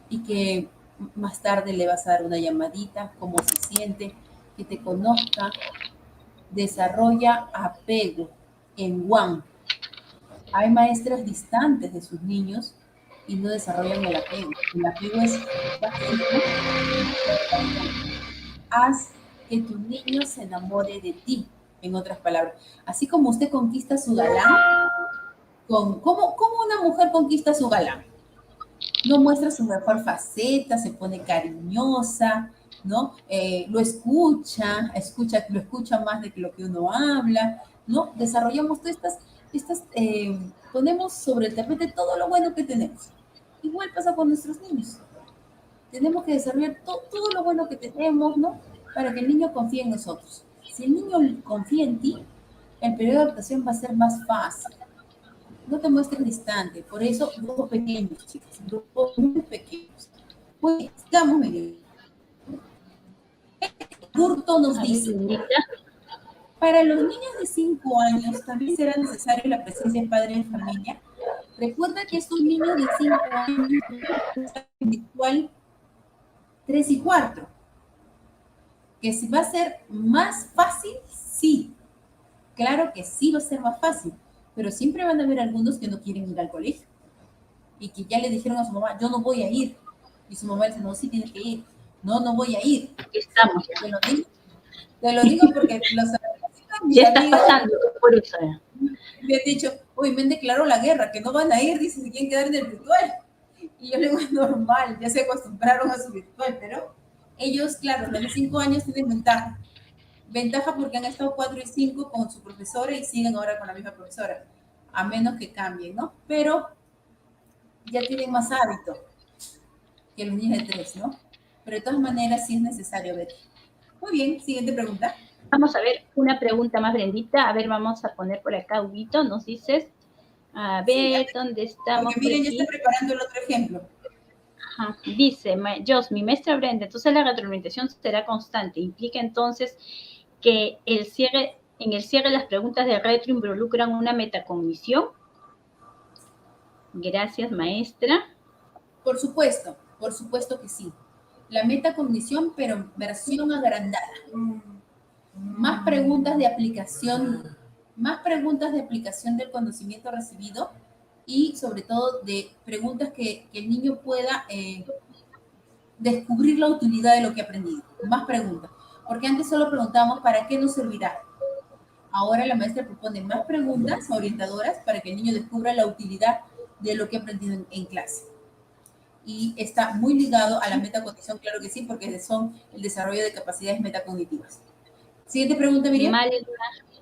y que más tarde le vas a dar una llamadita, cómo se siente, que te conozca. Desarrolla apego en One. Hay maestras distantes de sus niños y no desarrollan el apego. El apego es básico. Haz que tu niño se enamore de ti, en otras palabras. Así como usted conquista a su galán, ¿cómo una mujer conquista a su galán? No muestra su mejor faceta, se pone cariñosa, ¿no? Lo lo escucha más de lo que uno habla, ¿no? Desarrollamos todas ponemos sobre el tapete todo lo bueno que tenemos. Igual pasa con nuestros niños. Tenemos que desarrollar todo lo bueno que tenemos, ¿no? Para que el niño confíe en nosotros. Si el niño confía en ti, el periodo de adaptación va a ser más fácil. No te muestres distante. Por eso, grupos pequeños, chicos, grupos muy pequeños. Pues, sigamos, Miguel. Burto nos dice, para los niños de 5 años también será necesaria la presencia de padre de familia. Recuerda que estos niños de 5 años virtual 3 y 4, que si va a ser más fácil, sí, claro que sí va a ser más fácil, pero siempre van a haber algunos que no quieren ir al colegio y que ya le dijeron a su mamá, yo no voy a ir, y su mamá dice, no, sí tienes que ir, no, no voy a ir. Aquí estamos ya. Te lo digo porque ya está pasando por eso. Me han dicho, uy, me han declarado la guerra, que no van a ir, dicen, se quieren quedar en el virtual. Y yo le digo, es normal, ya se acostumbraron a su virtual, pero ellos, claro, los de 5 años tienen ventaja. Ventaja porque han estado 4 y 5 con su profesora y siguen ahora con la misma profesora, a menos que cambien, ¿no? Pero ya tienen más hábito que los niños de 3, ¿no? Pero de todas maneras sí es necesario ver. Muy bien, siguiente pregunta. Vamos a ver una pregunta más, Brendita. A ver, vamos a poner por acá, Huguito, nos dices. A ver, sí, ¿dónde estamos? Porque miren, ya está preparando el otro ejemplo. Ajá. Dice, mi maestra Brenda, entonces la retroalimentación será constante. Implica entonces que en el cierre las preguntas de retro involucran una metacognición. Gracias, maestra. Por supuesto que sí. La metacognición, pero versión agrandada. Más preguntas de aplicación del conocimiento recibido y sobre todo de preguntas que el niño pueda descubrir la utilidad de lo que ha aprendido. Más preguntas. Porque antes solo preguntábamos ¿para qué nos servirá? Ahora la maestra propone más preguntas orientadoras para que el niño descubra la utilidad de lo que ha aprendido en clase. Y está muy ligado a la metacognición, claro que sí, porque son el desarrollo de capacidades metacognitivas. Siguiente pregunta, Miriam.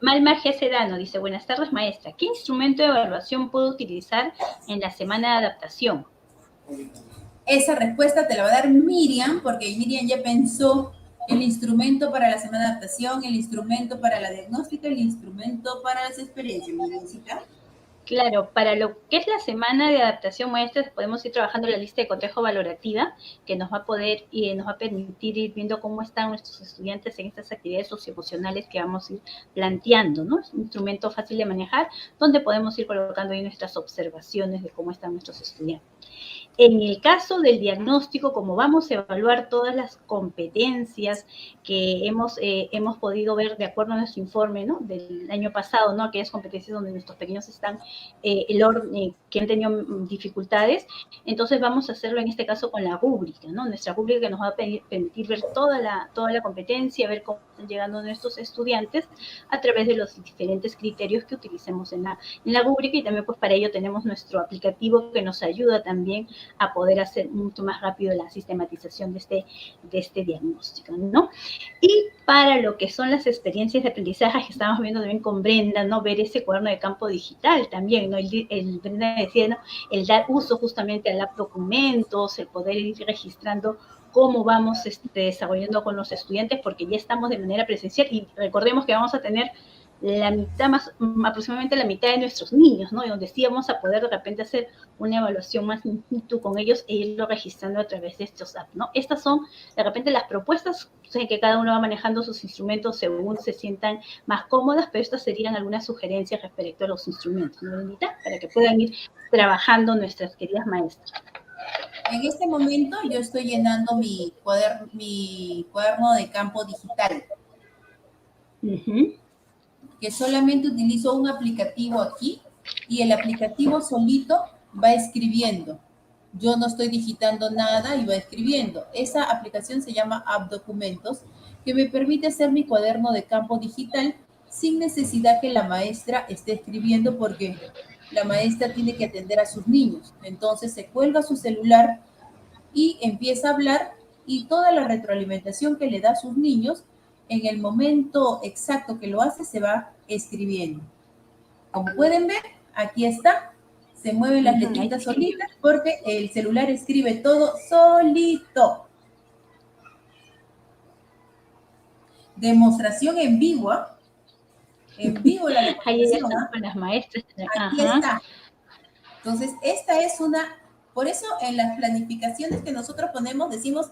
Malma G. Sedano dice, buenas tardes, maestra. ¿Qué instrumento de evaluación puedo utilizar en la semana de adaptación? Esa respuesta te la va a dar Miriam, porque Miriam ya pensó el instrumento para la semana de adaptación, el instrumento para la diagnóstica, el instrumento para las experiencias, Miriamcita. Claro, para lo que es la semana de adaptación, maestras, podemos ir trabajando la lista de cotejo valorativa que nos va a poder y nos va a permitir ir viendo cómo están nuestros estudiantes en estas actividades socioemocionales que vamos a ir planteando, ¿no? Es un instrumento fácil de manejar donde podemos ir colocando ahí nuestras observaciones de cómo están nuestros estudiantes. En el caso del diagnóstico, como vamos a evaluar todas las competencias que hemos podido ver de acuerdo a nuestro informe, ¿no?, del año pasado, ¿no?, aquellas competencias donde nuestros pequeños están, que han tenido dificultades, entonces vamos a hacerlo en este caso con la rúbrica, ¿no?, nuestra rúbrica que nos va a permitir ver toda la competencia, ver cómo están llegando nuestros estudiantes a través de los diferentes criterios que utilicemos en la rúbrica, y también pues para ello tenemos nuestro aplicativo que nos ayuda también a poder hacer mucho más rápido la sistematización de este diagnóstico, ¿no? Y para lo que son las experiencias de aprendizaje que estamos viendo también con Brenda, ¿no?, ver ese cuaderno de campo digital también, ¿no? Brenda decía, ¿no?, el dar uso justamente a los documentos, el poder ir registrando cómo vamos desarrollando con los estudiantes, porque ya estamos de manera presencial, y recordemos que vamos a tener la mitad, aproximadamente la mitad de nuestros niños, ¿no?, y donde sí vamos a poder de repente hacer una evaluación más in situ con ellos e irlo registrando a través de estos apps, ¿no? Estas son de repente las propuestas, o sea, que cada uno va manejando sus instrumentos según se sientan más cómodas, pero estas serían algunas sugerencias respecto a los instrumentos, ¿no, Benita? Para que puedan ir trabajando nuestras queridas maestras. En este momento yo estoy llenando mi cuaderno de campo digital. Que solamente utilizo un aplicativo aquí, y el aplicativo solito va escribiendo. Yo no estoy digitando nada y va escribiendo. Esa aplicación se llama App Documentos, que me permite hacer mi cuaderno de campo digital sin necesidad que la maestra esté escribiendo, porque la maestra tiene que atender a sus niños. Entonces se cuelga su celular y empieza a hablar, y toda la retroalimentación que le da a sus niños, en el momento exacto que lo hace, se va escribiendo. Como pueden ver, aquí está, se mueven las letritas solitas, porque el celular escribe todo solito. Demostración en vivo, ¿eh? En vivo la demostración. Ahí ya están con las maestras. Aquí está. Entonces, esta es por eso en las planificaciones que nosotros ponemos, decimos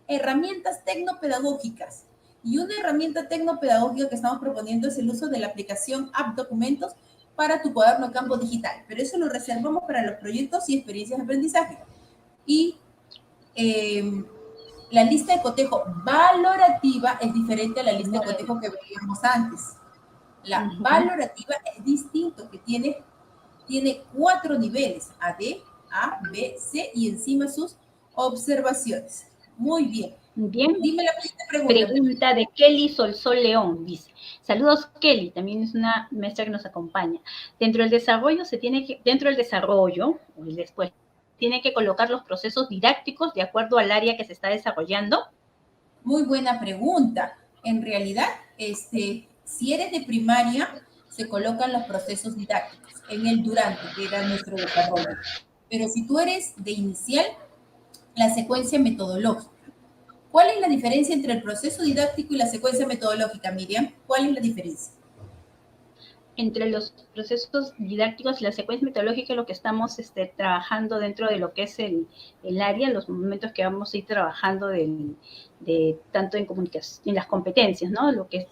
herramientas tecnopedagógicas. Y una herramienta tecnopedagógica que estamos proponiendo es el uso de la aplicación App Documentos para tu cuaderno de campo digital. Pero eso lo reservamos para los proyectos y experiencias de aprendizaje. Y la lista de cotejo valorativa es diferente a la lista de cotejo que veíamos antes. La valorativa es distinto, que tiene 4 niveles: AD, A, B, C, y encima sus observaciones. Muy bien. Bien. Dime la pregunta. Pregunta de Kelly Solsol León, dice. Saludos, Kelly, también es una maestra que nos acompaña. Dentro del desarrollo, o el después, tiene que colocar los procesos didácticos de acuerdo al área que se está desarrollando. Muy buena pregunta. En realidad, si eres de primaria, se colocan los procesos didácticos en el durante, que era nuestro desarrollo. Pero si tú eres de inicial, la secuencia metodológica. ¿Cuál es la diferencia entre el proceso didáctico y la secuencia metodológica, Miriam? ¿Cuál es la diferencia? Entre los procesos didácticos y la secuencia metodológica, lo que estamos trabajando dentro de lo que es el área, los momentos que vamos a ir trabajando tanto en comunicación, en las competencias, ¿no? Lo que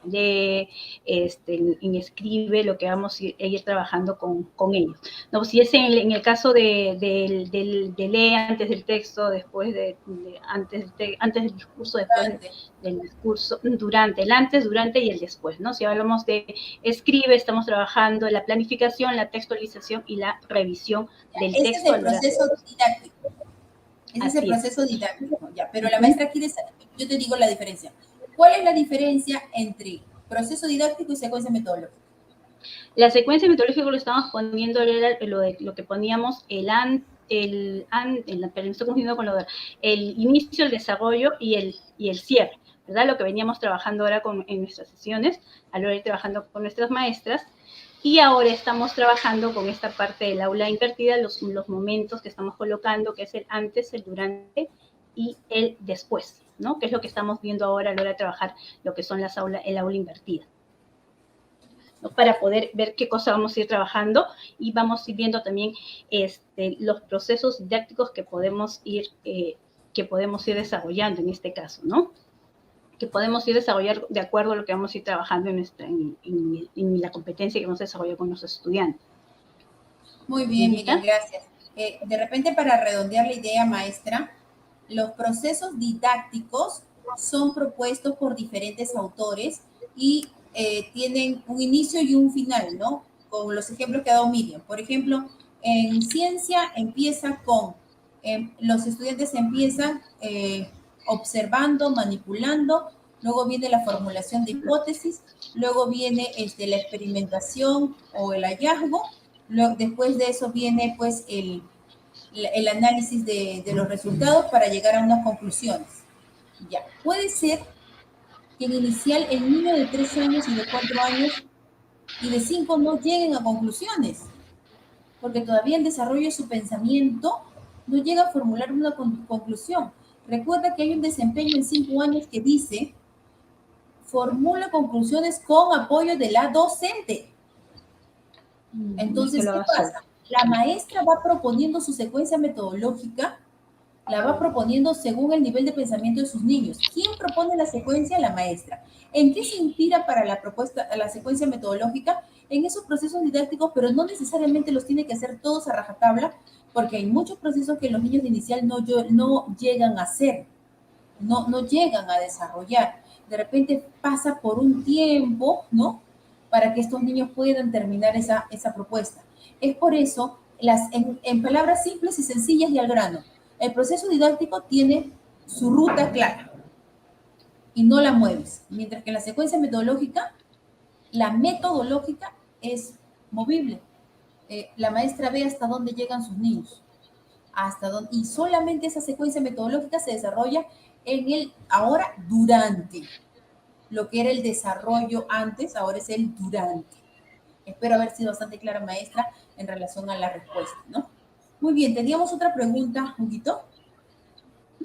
es en escribe, lo que vamos a ir trabajando con ellos. No, si es en el caso de lee antes del texto, después antes del discurso, después del discurso, durante, el antes, durante y el después, ¿no? Si hablamos de escribe, estamos trabajando la planificación, la textualización y la revisión del texto. Ese es el proceso didáctico. Ese es el proceso didáctico, ya. Pero la maestra quiere saber, yo te digo la diferencia. ¿Cuál es la diferencia entre proceso didáctico y secuencia metodológica? La secuencia metodológica lo estamos poniendo, era lo que poníamos el inicio, el desarrollo y el cierre, ¿verdad? Lo que veníamos trabajando ahora en nuestras sesiones, a la hora de ir trabajando con nuestras maestras. Y ahora estamos trabajando con esta parte del aula invertida, los momentos que estamos colocando, que es el antes, el durante y el después, ¿no? Que es lo que estamos viendo ahora a la hora de trabajar lo que son el aula invertida, ¿no? Para poder ver qué cosa vamos a ir trabajando, y vamos a ir viendo también los procesos didácticos que podemos ir desarrollando en este caso, ¿no? Que podemos ir desarrollando de acuerdo a lo que vamos a ir trabajando en la competencia que vamos a desarrollar con los estudiantes. Muy bien, Miriam, gracias. De repente, para redondear la idea, maestra, los procesos didácticos son propuestos por diferentes autores y tienen un inicio y un final, ¿no? Con los ejemplos que ha dado Miriam. Por ejemplo, en ciencia empieza con, los estudiantes empiezan observando, manipulando, luego viene la formulación de hipótesis, luego viene la experimentación o el hallazgo, luego, después de eso viene pues el análisis de los resultados para llegar a unas conclusiones. Ya, puede ser que en inicial el niño de 3 años y de 4 años y de 5 no lleguen a conclusiones, porque todavía el desarrollo de su pensamiento no llega a formular una conclusión. Recuerda que hay un desempeño en 5 años que dice, formula conclusiones con apoyo de la docente. Entonces, ¿qué pasa? La maestra va proponiendo su secuencia metodológica, la va proponiendo según el nivel de pensamiento de sus niños. ¿Quién propone la secuencia? La maestra. ¿En qué se inspira para la propuesta, la secuencia metodológica? En esos procesos didácticos, pero no necesariamente los tiene que hacer todos a rajatabla, porque hay muchos procesos que los niños de inicial no llegan a hacer, no llegan a desarrollar. De repente pasa por un tiempo, ¿no? Para que estos niños puedan terminar esa propuesta. Es por eso, en palabras simples y sencillas y al grano, el proceso didáctico tiene su ruta clara y no la mueves, mientras que la secuencia metodológica, la metodológica es movible. La maestra ve hasta dónde llegan sus niños, hasta dónde, y solamente esa secuencia metodológica se desarrolla en el ahora durante. Lo que era el desarrollo antes, ahora es el durante. Espero haber sido bastante clara, maestra, en relación a la respuesta, ¿no? Muy bien, teníamos otra pregunta, Huguito.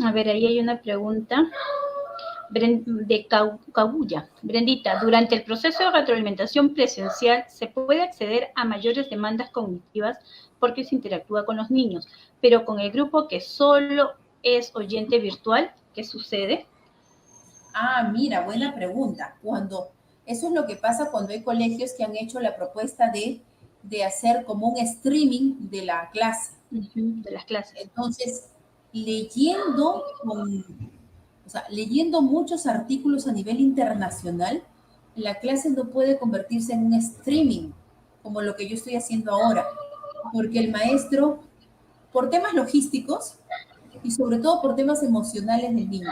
A ver, ahí hay una pregunta de Cabuya. Brendita, durante el proceso de retroalimentación presencial se puede acceder a mayores demandas cognitivas porque se interactúa con los niños, pero con el grupo que solo es oyente virtual, ¿qué sucede? Ah, mira, buena pregunta. Eso es lo que pasa cuando hay colegios que han hecho la propuesta de hacer como un streaming de la clase. De las clases. Entonces, leyendo muchos artículos a nivel internacional, la clase no puede convertirse en un streaming, como lo que yo estoy haciendo ahora, porque el maestro, por temas logísticos y sobre todo por temas emocionales del niño,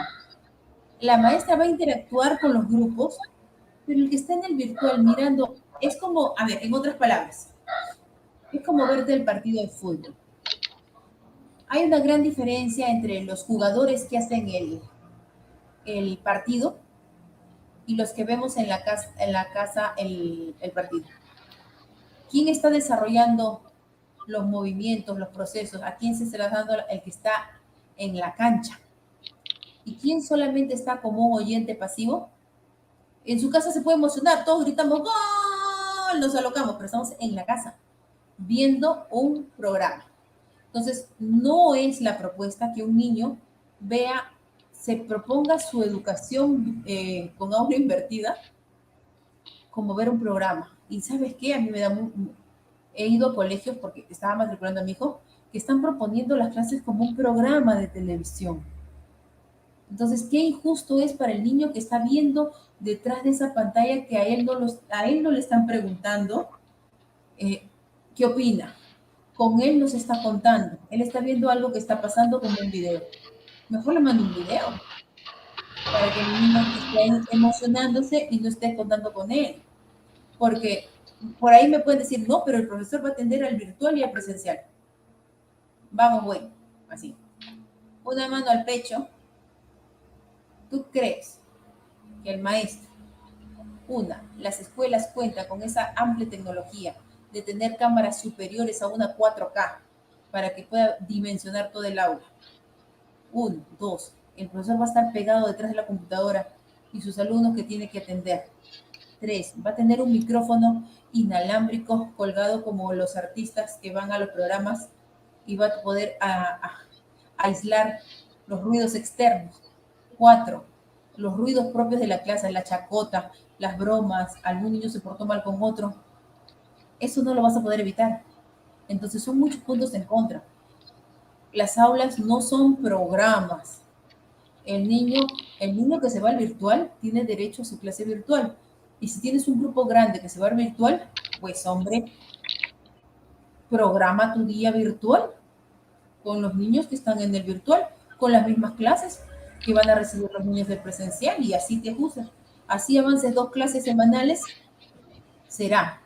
la maestra va a interactuar con los grupos, pero el que está en el virtual mirando, es como, a ver, en otras palabras, es como verte el partido de fútbol. Hay una gran diferencia entre los jugadores que hacen el partido y los que vemos en la casa el partido. ¿Quién está desarrollando los movimientos, los procesos? ¿A quién se está dando el que está en la cancha? ¿Y quién solamente está como un oyente pasivo? En su casa se puede emocionar, todos gritamos ¡gol! Nos alocamos, pero estamos en la casa viendo un programa. Entonces, no es la propuesta que un niño vea, se proponga su educación con aula invertida como ver un programa. Y ¿sabes qué? A mí me da he ido a colegios porque estaba matriculando a mi hijo que están proponiendo las clases como un programa de televisión. Entonces, qué injusto es para el niño que está viendo detrás de esa pantalla que a él no le están preguntando qué opina. Con él nos está contando. Él está viendo algo que está pasando como un video. Mejor le mando un video para que el niño esté emocionándose y no esté contando con él. Porque por ahí me pueden decir, no, pero el profesor va a atender al virtual y al presencial. Vamos, güey. Así. Una mano al pecho. ¿Tú crees que el maestro, las escuelas cuentan con esa amplia tecnología de tener cámaras superiores a una 4K para que pueda dimensionar todo el aula? 1, 2, el profesor va a estar pegado detrás de la computadora y sus alumnos que tiene que atender. 3, va a tener un micrófono inalámbrico colgado como los artistas que van a los programas y va a poder aislar los ruidos externos. 4, los ruidos propios de la clase, la chacota, las bromas, algún niño se portó mal con otro. Eso no lo vas a poder evitar. Entonces son muchos puntos en contra. Las aulas no son programas. El niño que se va al virtual tiene derecho a su clase virtual. Y si tienes un grupo grande que se va al virtual, pues hombre, programa tu día virtual con los niños que están en el virtual, con las mismas clases que van a recibir los niños del presencial y así te ajustas. Así avances 2 clases semanales, será,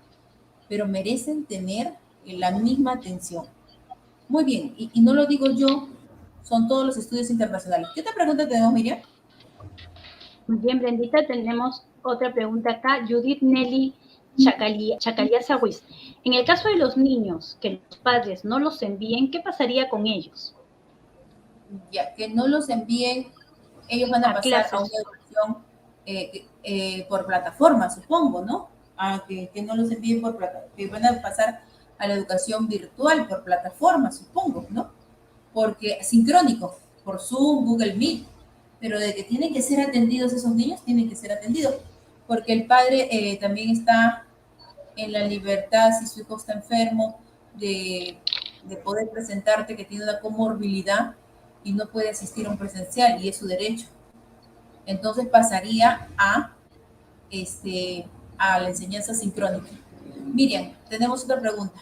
pero merecen tener la misma atención. Muy bien, y no lo digo yo, son todos los estudios internacionales. ¿Qué otra pregunta tenemos, Miriam? Muy bien, Brendita, tenemos otra pregunta acá. Judith Nelly Chacaliasa Ruiz. En el caso de los niños que los padres no los envíen, ¿qué pasaría con ellos? Ya, que no los envíen, ellos van a A pasar a clases. una educación por plataforma, supongo, ¿no? Que no los envíen por plataforma, que van a pasar a la educación virtual por plataforma, supongo, ¿no? Porque sincrónico, por Zoom, Google Meet, pero de que tienen que ser atendidos esos niños, tienen que ser atendidos, porque el padre también está en la libertad, si su hijo está enfermo, de poder presentarte que tiene una comorbilidad y no puede asistir a un presencial y es su derecho. Entonces pasaría a la enseñanza sincrónica. Miriam, tenemos otra pregunta.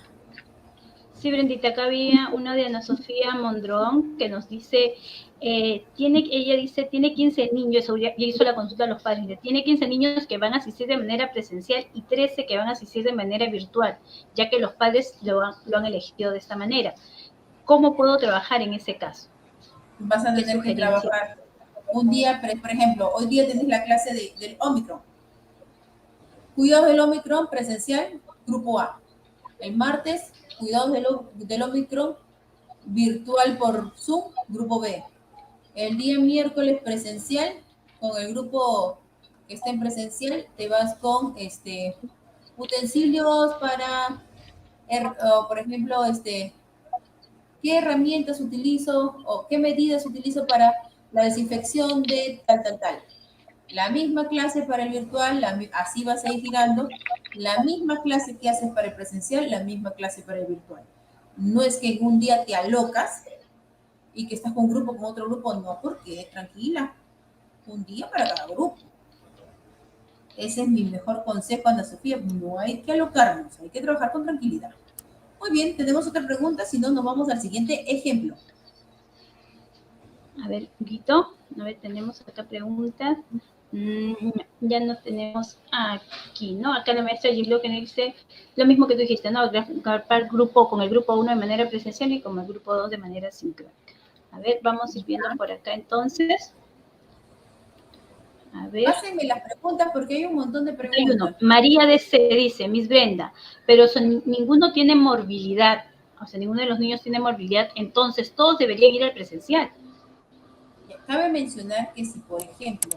Sí, Brendita, acá había una de Ana Sofía Mondrón que nos dice, ella dice, tiene 15 niños, ya hizo la consulta a los padres, tiene 15 niños que van a asistir de manera presencial y 13 que van a asistir de manera virtual, ya que los padres lo han elegido de esta manera. ¿Cómo puedo trabajar en ese caso? Vas a ¿Qué tener que sugerencia? trabajar un día, por ejemplo, hoy día tenés la clase del Omicron. Cuidados del Omicron presencial, grupo A. El martes, cuidados del Omicron virtual por Zoom, grupo B. El día miércoles presencial, con el grupo que está en presencial, te vas con utensilios para, por ejemplo, qué herramientas utilizo o qué medidas utilizo para la desinfección de tal, tal, tal. La misma clase para el virtual, así vas a ir girando, la misma clase que haces para el presencial, la misma clase para el virtual. No es que en un día te alocas y que estás con un grupo, con otro grupo, no, porque tranquila, un día para cada grupo. Ese es mi mejor consejo, Ana Sofía, no hay que alocarnos, hay que trabajar con tranquilidad. Muy bien, tenemos otra pregunta, si no, nos vamos al siguiente ejemplo. A ver, Guito, a ver, tenemos acá preguntas. Ya no tenemos aquí, ¿no? Acá la maestra Gillo que dice lo mismo que tú dijiste, ¿no? Grabar grupo con el grupo 1 de manera presencial y con el grupo 2 de manera sincrónica. A ver, vamos a ir viendo por acá entonces. A ver. Pásenme las preguntas porque hay un montón de preguntas. Hay uno. María DC dice, Miss Brenda, pero ninguno tiene morbilidad, o sea, ninguno de los niños tiene morbilidad, entonces todos deberían ir al presencial. Cabe mencionar que si, por ejemplo,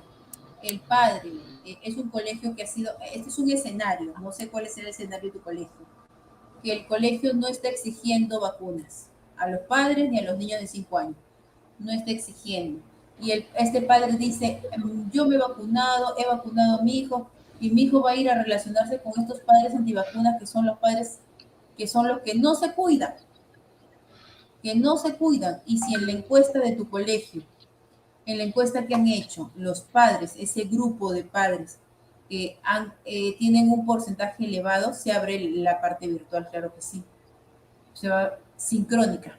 el padre es un colegio que ha sido, este es un escenario, no sé cuál es el escenario de tu colegio, que el colegio no está exigiendo vacunas a los padres ni a los niños de 5 años, no está exigiendo. Y este padre dice, yo me he vacunado a mi hijo, y mi hijo va a ir a relacionarse con estos padres antivacunas que son los padres que son los que no se cuidan, y si en la encuesta de tu colegio, en la encuesta que han hecho los padres, ese grupo de padres que tienen un porcentaje elevado, se abre la parte virtual, claro que sí. Se va sincrónica.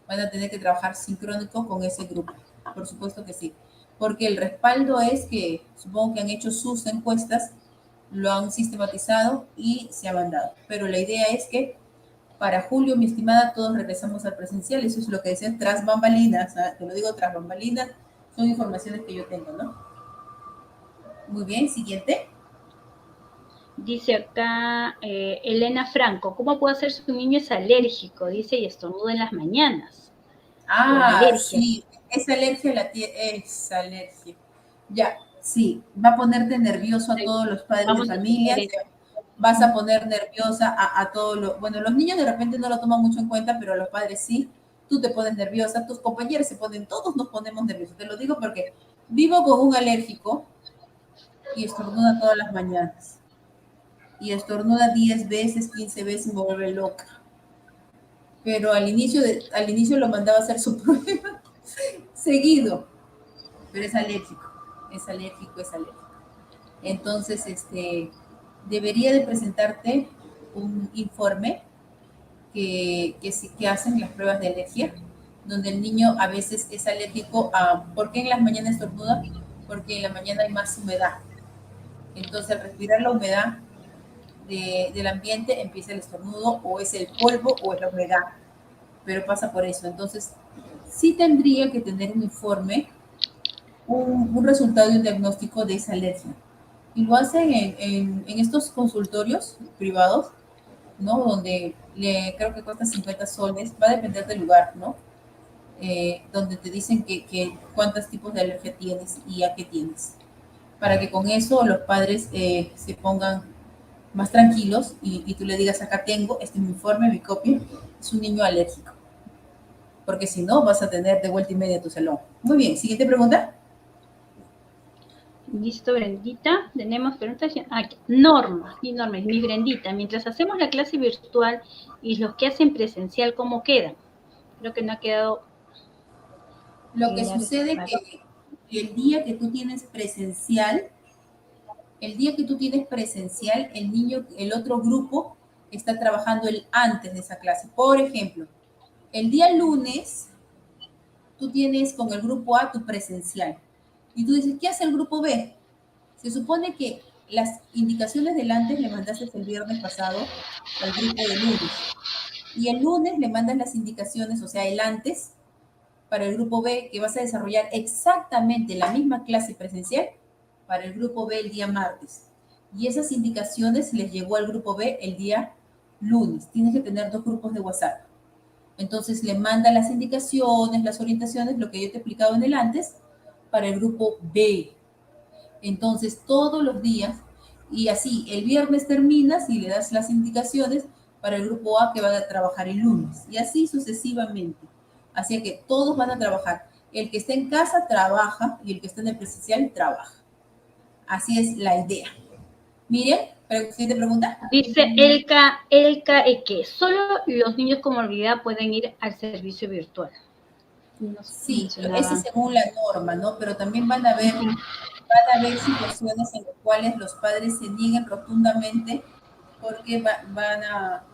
Van a tener que trabajar sincrónico con ese grupo. Por supuesto que sí. Porque el respaldo es que, supongo que han hecho sus encuestas, lo han sistematizado y se ha mandado. Pero la idea es que para julio, mi estimada, todos regresamos al presencial. Eso es lo que decían tras bambalinas. Te lo digo tras bambalinas. Son informaciones que yo tengo, ¿no? Muy bien, siguiente. Dice acá Elena Franco, ¿cómo puedo hacer si un niño es alérgico? Dice, y estornuda en las mañanas. Sí, esa alergia esa alergia. Ya, sí, va a ponerte nervioso a todos los padres de familia, vas a poner nerviosa a todos los, bueno, los niños de repente no lo toman mucho en cuenta, pero a los padres sí, tú te pones nerviosa, tus compañeros se ponen, todos nos ponemos nerviosos, te lo digo porque vivo con un alérgico y estornuda todas las mañanas, y estornuda 10 veces, 15 veces, me vuelve loca. pero al inicio lo mandaba a hacer su prueba seguido, pero es alérgico, es alérgico, es alérgico. Entonces, debería de presentarte un informe que hacen las pruebas de alergia, donde el niño a veces es alérgico a, ¿por qué en las mañanas estornuda? Porque en la mañana hay más humedad. Entonces, al respirar la humedad del ambiente, empieza el estornudo, o es el polvo o es la humedad, pero pasa por eso. Entonces, sí tendría que tener un informe, un resultado de un diagnóstico de esa alergia. Y lo hacen en estos consultorios privados, ¿no? Donde creo que cuesta 50 soles, va a depender del lugar, ¿no? Donde te dicen que cuántos tipos de alergia tienes y a qué tienes. Para que con eso los padres se pongan más tranquilos y tú le digas, acá tengo, este es mi informe, mi copia, es un niño alérgico. Porque si no, vas a tener de vuelta y media tu salón. Muy bien, siguiente pregunta. Listo, Brendita. Tenemos preguntas. Aquí. Norma, mi Brendita. Mientras hacemos la clase virtual y los que hacen presencial, ¿cómo quedan? Creo que no ha quedado. Lo que sucede es que el día que tú tienes presencial, el niño, el otro grupo está trabajando el antes de esa clase. Por ejemplo, el día lunes, tú tienes con el grupo A tu presencial. Y tú dices, ¿qué hace el grupo B? Se supone que las indicaciones del antes le mandaste el viernes pasado al grupo de lunes. Y el lunes le mandas las indicaciones, o sea, el antes, para el grupo B, que vas a desarrollar exactamente la misma clase presencial para el grupo B el día martes. Y esas indicaciones les llegó al grupo B el día lunes. Tienes que tener 2 grupos de WhatsApp. Entonces le manda las indicaciones, las orientaciones, lo que yo te he explicado en el antes, para el grupo B. Entonces todos los días, y así el viernes terminas y le das las indicaciones para el grupo A que va a trabajar el lunes. Y así sucesivamente. Así que todos van a trabajar. El que está en casa trabaja y el que está en el presencial trabaja. Así es la idea. Miren, siguiente pregunta. Dice Elka que solo los niños con movilidad pueden ir al servicio virtual. Sí, ese es según la norma, ¿no? Pero también van a haber situaciones en las cuales los padres se nieguen rotundamente porque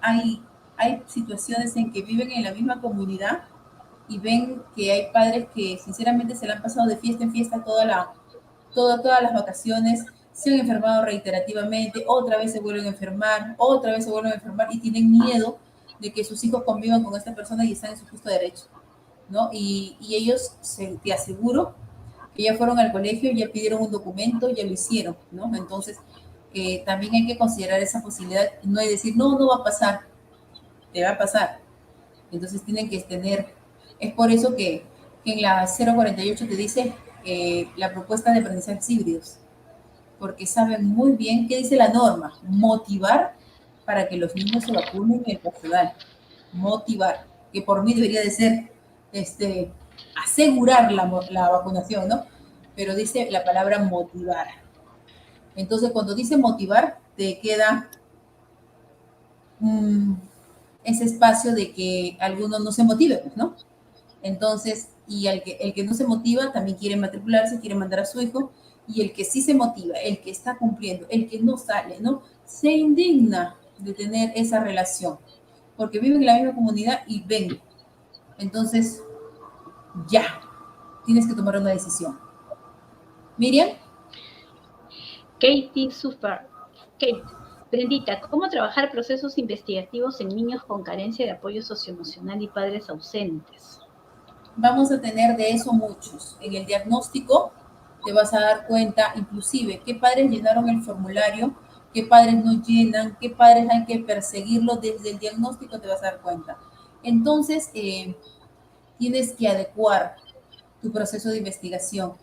hay situaciones en que viven en la misma comunidad y ven que hay padres que sinceramente se la han pasado de fiesta en fiesta todas las vacaciones, se han enfermado reiterativamente, otra vez se vuelven a enfermar, y tienen miedo de que sus hijos convivan con esta persona y están en su justo derecho, ¿no? Y ellos, te aseguro, que ya fueron al colegio, ya pidieron un documento, ya lo hicieron, ¿no? Entonces, también hay que considerar esa posibilidad, no hay decir, no, no va a pasar, te va a pasar. Entonces tienen que tener, es por eso que en la 048 te dice la propuesta de aprendizajes híbridos, porque saben muy bien qué dice la norma, motivar para que los niños se vacunen en el personal, motivar, que por mí debería de ser asegurar la vacunación, ¿no? Pero dice la palabra motivar. Entonces, cuando dice motivar, te queda ese espacio de que alguno no se motive, pues, ¿no? Entonces, y el que no se motiva también quiere matricularse, quiere mandar a su hijo, y el que sí se motiva, el que está cumpliendo, el que no sale, ¿no? Se indigna de tener esa relación, porque viven en la misma comunidad y ven. Entonces, ya, tienes que tomar una decisión. Miriam. Katie Super. Kate. Brendita, ¿cómo trabajar procesos investigativos en niños con carencia de apoyo socioemocional y padres ausentes? Vamos a tener de eso muchos. En el diagnóstico te vas a dar cuenta, inclusive, qué padres llenaron el formulario, qué padres no llenan, qué padres hay que perseguirlo desde el diagnóstico, te vas a dar cuenta. Entonces, tienes que adecuar tu proceso de investigación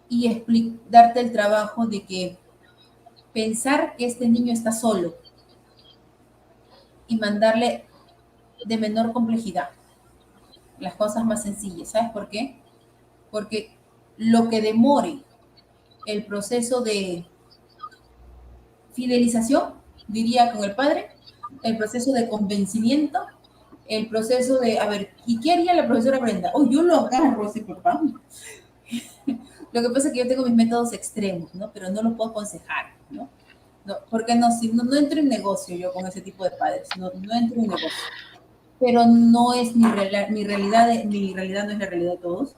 y darte el trabajo de que pensar que este niño está solo y mandarle de menor complejidad las cosas más sencillas. ¿Sabes por qué? Porque lo que demore el proceso de fidelización, diría con el padre, el proceso de convencimiento, el proceso de, a ver, ¿y qué haría la profesora Brenda? Oh, yo lo agarro a ese papá. Lo que pasa es que yo tengo mis métodos extremos, ¿no? Pero no lo puedo aconsejar, ¿no? No, porque no, si no, no entro en negocio yo con ese tipo de padres, no, no entro en negocio. Pero no es mi realidad no es la realidad de todos.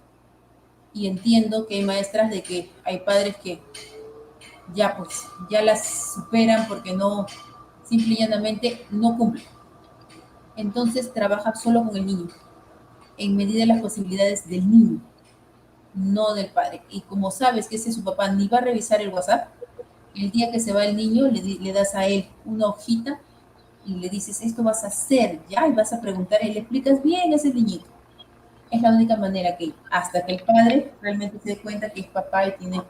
Y entiendo que hay maestras de que hay padres que ya pues, ya las superan porque no, simple y llanamente no cumplen. Entonces trabaja solo con el niño, en medida de las posibilidades del niño, no del padre. Y como sabes que ese es su papá, ni va a revisar el WhatsApp, el día que se va el niño le das a él una hojita y le dices, esto vas a hacer, ya, y vas a preguntar y le explicas bien a ese niñito. Es la única manera que, hasta que el padre realmente se dé cuenta que es papá y tiene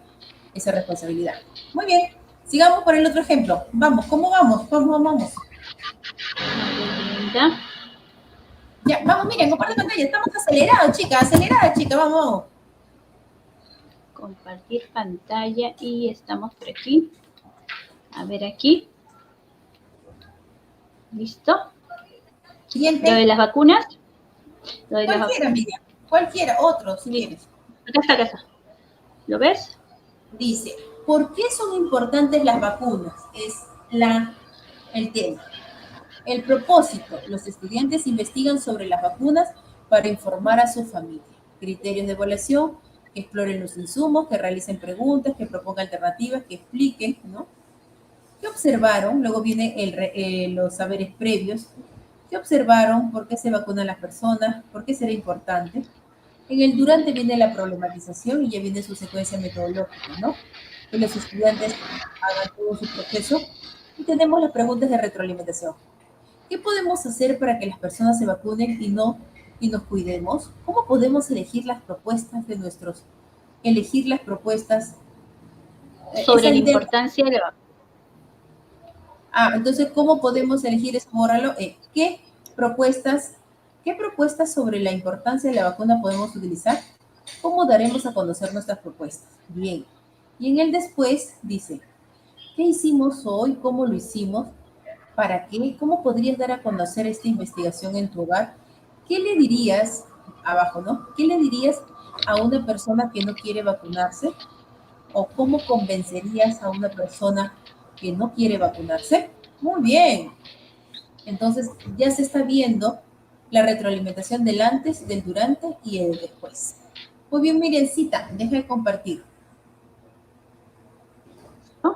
esa responsabilidad. Muy bien, sigamos por el otro ejemplo. Vamos, ¿cómo vamos? Vamos. Ya, vamos, miren, comparte pantalla. Estamos acelerados, chica, vamos. Compartir pantalla y estamos por aquí. A ver aquí. ¿Listo? Siguiente. Lo de las vacunas. Cualquiera, Miriam. Cualquiera, otro, si quieres. Acá está. ¿Lo ves? Dice, ¿por qué son importantes las vacunas? Es el tema. El propósito, los estudiantes investigan sobre las vacunas para informar a su familia. Criterios de evaluación, que exploren los insumos, que realicen preguntas, que propongan alternativas, que expliquen, ¿no? ¿Qué observaron? Luego vienen los saberes previos. ¿Qué observaron? ¿Por qué se vacunan las personas? ¿Por qué será importante? En el durante viene la problematización y ya viene su secuencia metodológica, ¿no? Que los estudiantes hagan todo su proceso. Y tenemos las preguntas de retroalimentación. ¿Qué podemos hacer para que las personas se vacunen y nos cuidemos? ¿Cómo podemos elegir las propuestas sobre la importancia de la vacuna? Entonces, ¿cómo podemos elegir eso? Bórralo. ¿Qué propuestas sobre la importancia de la vacuna podemos utilizar? ¿Cómo daremos a conocer nuestras propuestas? Bien. Y en el después dice, ¿qué hicimos hoy? ¿Cómo lo hicimos? ¿Para qué? ¿Cómo podrías dar a conocer esta investigación en tu hogar? ¿Qué le dirías, abajo, ¿no? ¿Qué le dirías a una persona que no quiere vacunarse? ¿O cómo convencerías a una persona que no quiere vacunarse? Muy bien. Entonces ya se está viendo la retroalimentación del antes, del durante y el después. Muy bien, Mirencita, deja de compartir.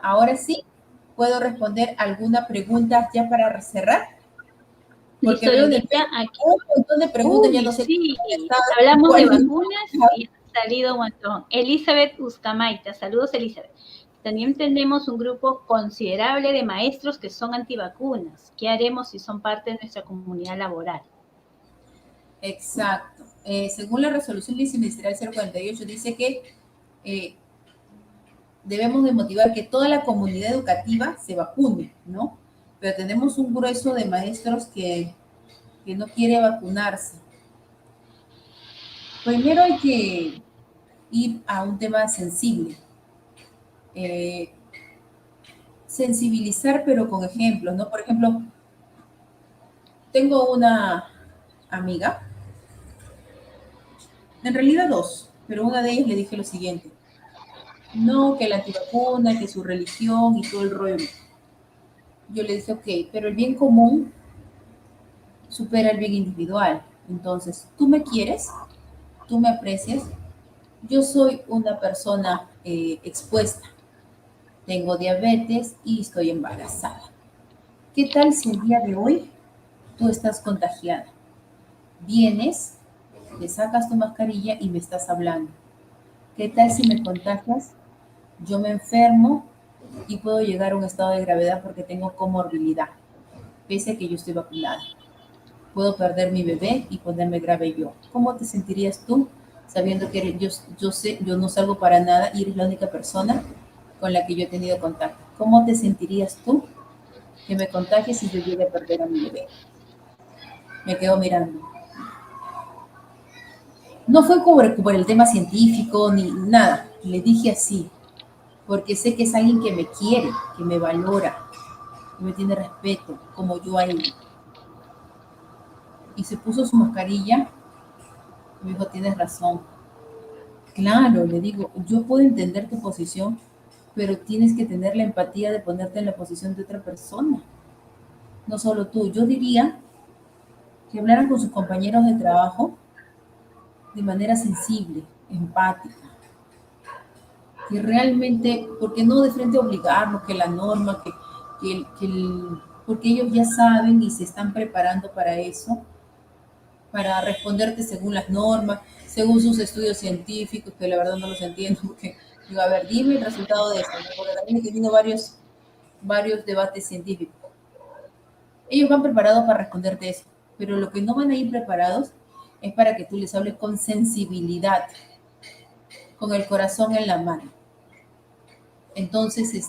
Ahora sí, ¿puedo responder alguna pregunta ya para cerrar? Porque veo aquí un montón de preguntas, ya no sé. Sí, hablamos de vacunas y ha salido un montón. Elizabeth Uscamaita, saludos Elizabeth. También tenemos un grupo considerable de maestros que son antivacunas. ¿Qué haremos si son parte de nuestra comunidad laboral? Exacto. Según la resolución viceministerial 048, dice que debemos de motivar que toda la comunidad educativa se vacune, ¿no? Pero tenemos un grueso de maestros que no quiere vacunarse. Primero hay que ir a un tema sensible. Sensibilizar, pero con ejemplos, ¿no? Por ejemplo, tengo una amiga, en realidad dos, pero una de ellas le dije lo siguiente. No, que la antivacuna, que su religión y todo el rollo. Yo le dije, ok, pero el bien común supera el bien individual. Entonces, tú me quieres, tú me aprecias, yo soy una persona expuesta, tengo diabetes y estoy embarazada. ¿Qué tal si el día de hoy tú estás contagiada? Vienes, te sacas tu mascarilla y me estás hablando. ¿Qué tal si me contagias? Yo me enfermo y puedo llegar a un estado de gravedad porque tengo comorbilidad, pese a que yo estoy vacunada. Puedo perder mi bebé y ponerme grave yo. ¿Cómo te sentirías tú sabiendo que yo no salgo para nada y eres la única persona con la que yo he tenido contacto? ¿Cómo te sentirías tú que me contagies y yo llegue a perder a mi bebé? Me quedo mirando. No fue por el tema científico ni nada. Le dije así, porque sé que es alguien que me quiere, que me valora, que me tiene respeto, como yo a él. y se puso su mascarilla. Me dijo, tienes razón. Claro, le digo, yo puedo entender tu posición, pero tienes que tener la empatía de ponerte en la posición de otra persona. No solo tú. Yo diría que hablaran con sus compañeros de trabajo de manera sensible, empática. Que realmente, porque no de frente obligarnos, que la norma, porque ellos ya saben y se están preparando para eso, para responderte según las normas, según sus estudios científicos, que la verdad no los entiendo, porque digo, a ver, dime el resultado de esto, ¿no? Porque también he tenido varios debates científicos. Ellos van preparados para responderte eso, pero lo que no van a ir preparados es para que tú les hables con sensibilidad, con el corazón en la mano. Entonces,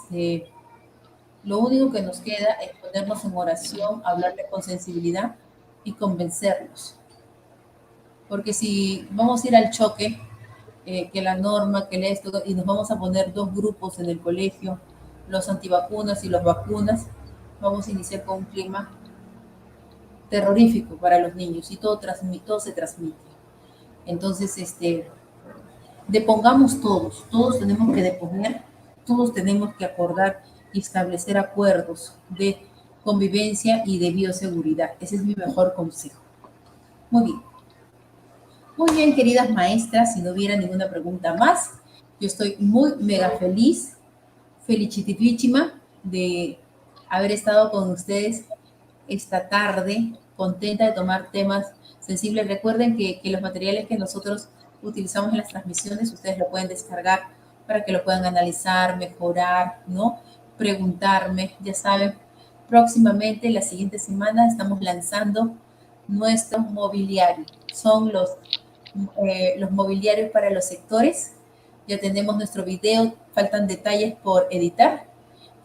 lo único que nos queda es ponernos en oración, hablarle con sensibilidad y convencerlos. Porque si vamos a ir al choque, que la norma, que esto, y nos vamos a poner dos grupos en el colegio, los antivacunas y los vacunas, vamos a iniciar con un clima terrorífico para los niños y todo se transmite. Entonces, depongamos todos tenemos que deponer, todos tenemos que acordar y establecer acuerdos de convivencia y de bioseguridad. Ese es mi mejor consejo. Muy bien. Muy bien, queridas maestras, si no hubiera ninguna pregunta más, yo estoy muy mega feliz, felicitivísima de haber estado con ustedes esta tarde, contenta de tomar temas sensibles. Recuerden que los materiales que nosotros utilizamos en las transmisiones, ustedes lo pueden descargar para que lo puedan analizar, mejorar, ¿no? Preguntarme, ya saben, próximamente, la siguiente semana, estamos lanzando nuestro mobiliario. Son los mobiliarios para los sectores. Ya tenemos nuestro video, faltan detalles por editar,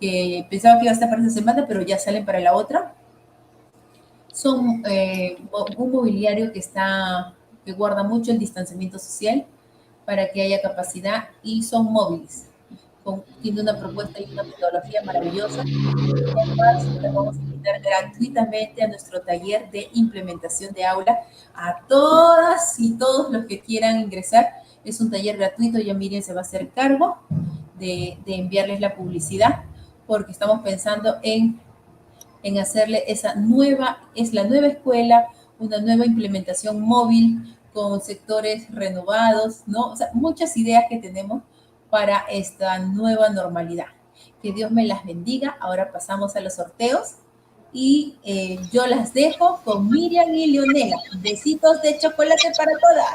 que pensaba que iba a estar para esta semana, pero ya salen para la otra. Son un mobiliario que guarda mucho el distanciamiento social para que haya capacidad y son móviles. Tiene una propuesta y una metodología maravillosa. Además, les vamos a invitar gratuitamente a nuestro taller de implementación de aula a todas y todos los que quieran ingresar. Es un taller gratuito, ya Miriam se va a hacer cargo de enviarles la publicidad, porque estamos pensando en hacerle es la nueva escuela, una nueva implementación móvil con sectores renovados, ¿no? O sea, muchas ideas que tenemos para esta nueva normalidad. Que Dios me las bendiga. Ahora pasamos a los sorteos y yo las dejo con Miriam y Leonela. Besitos de chocolate para todas.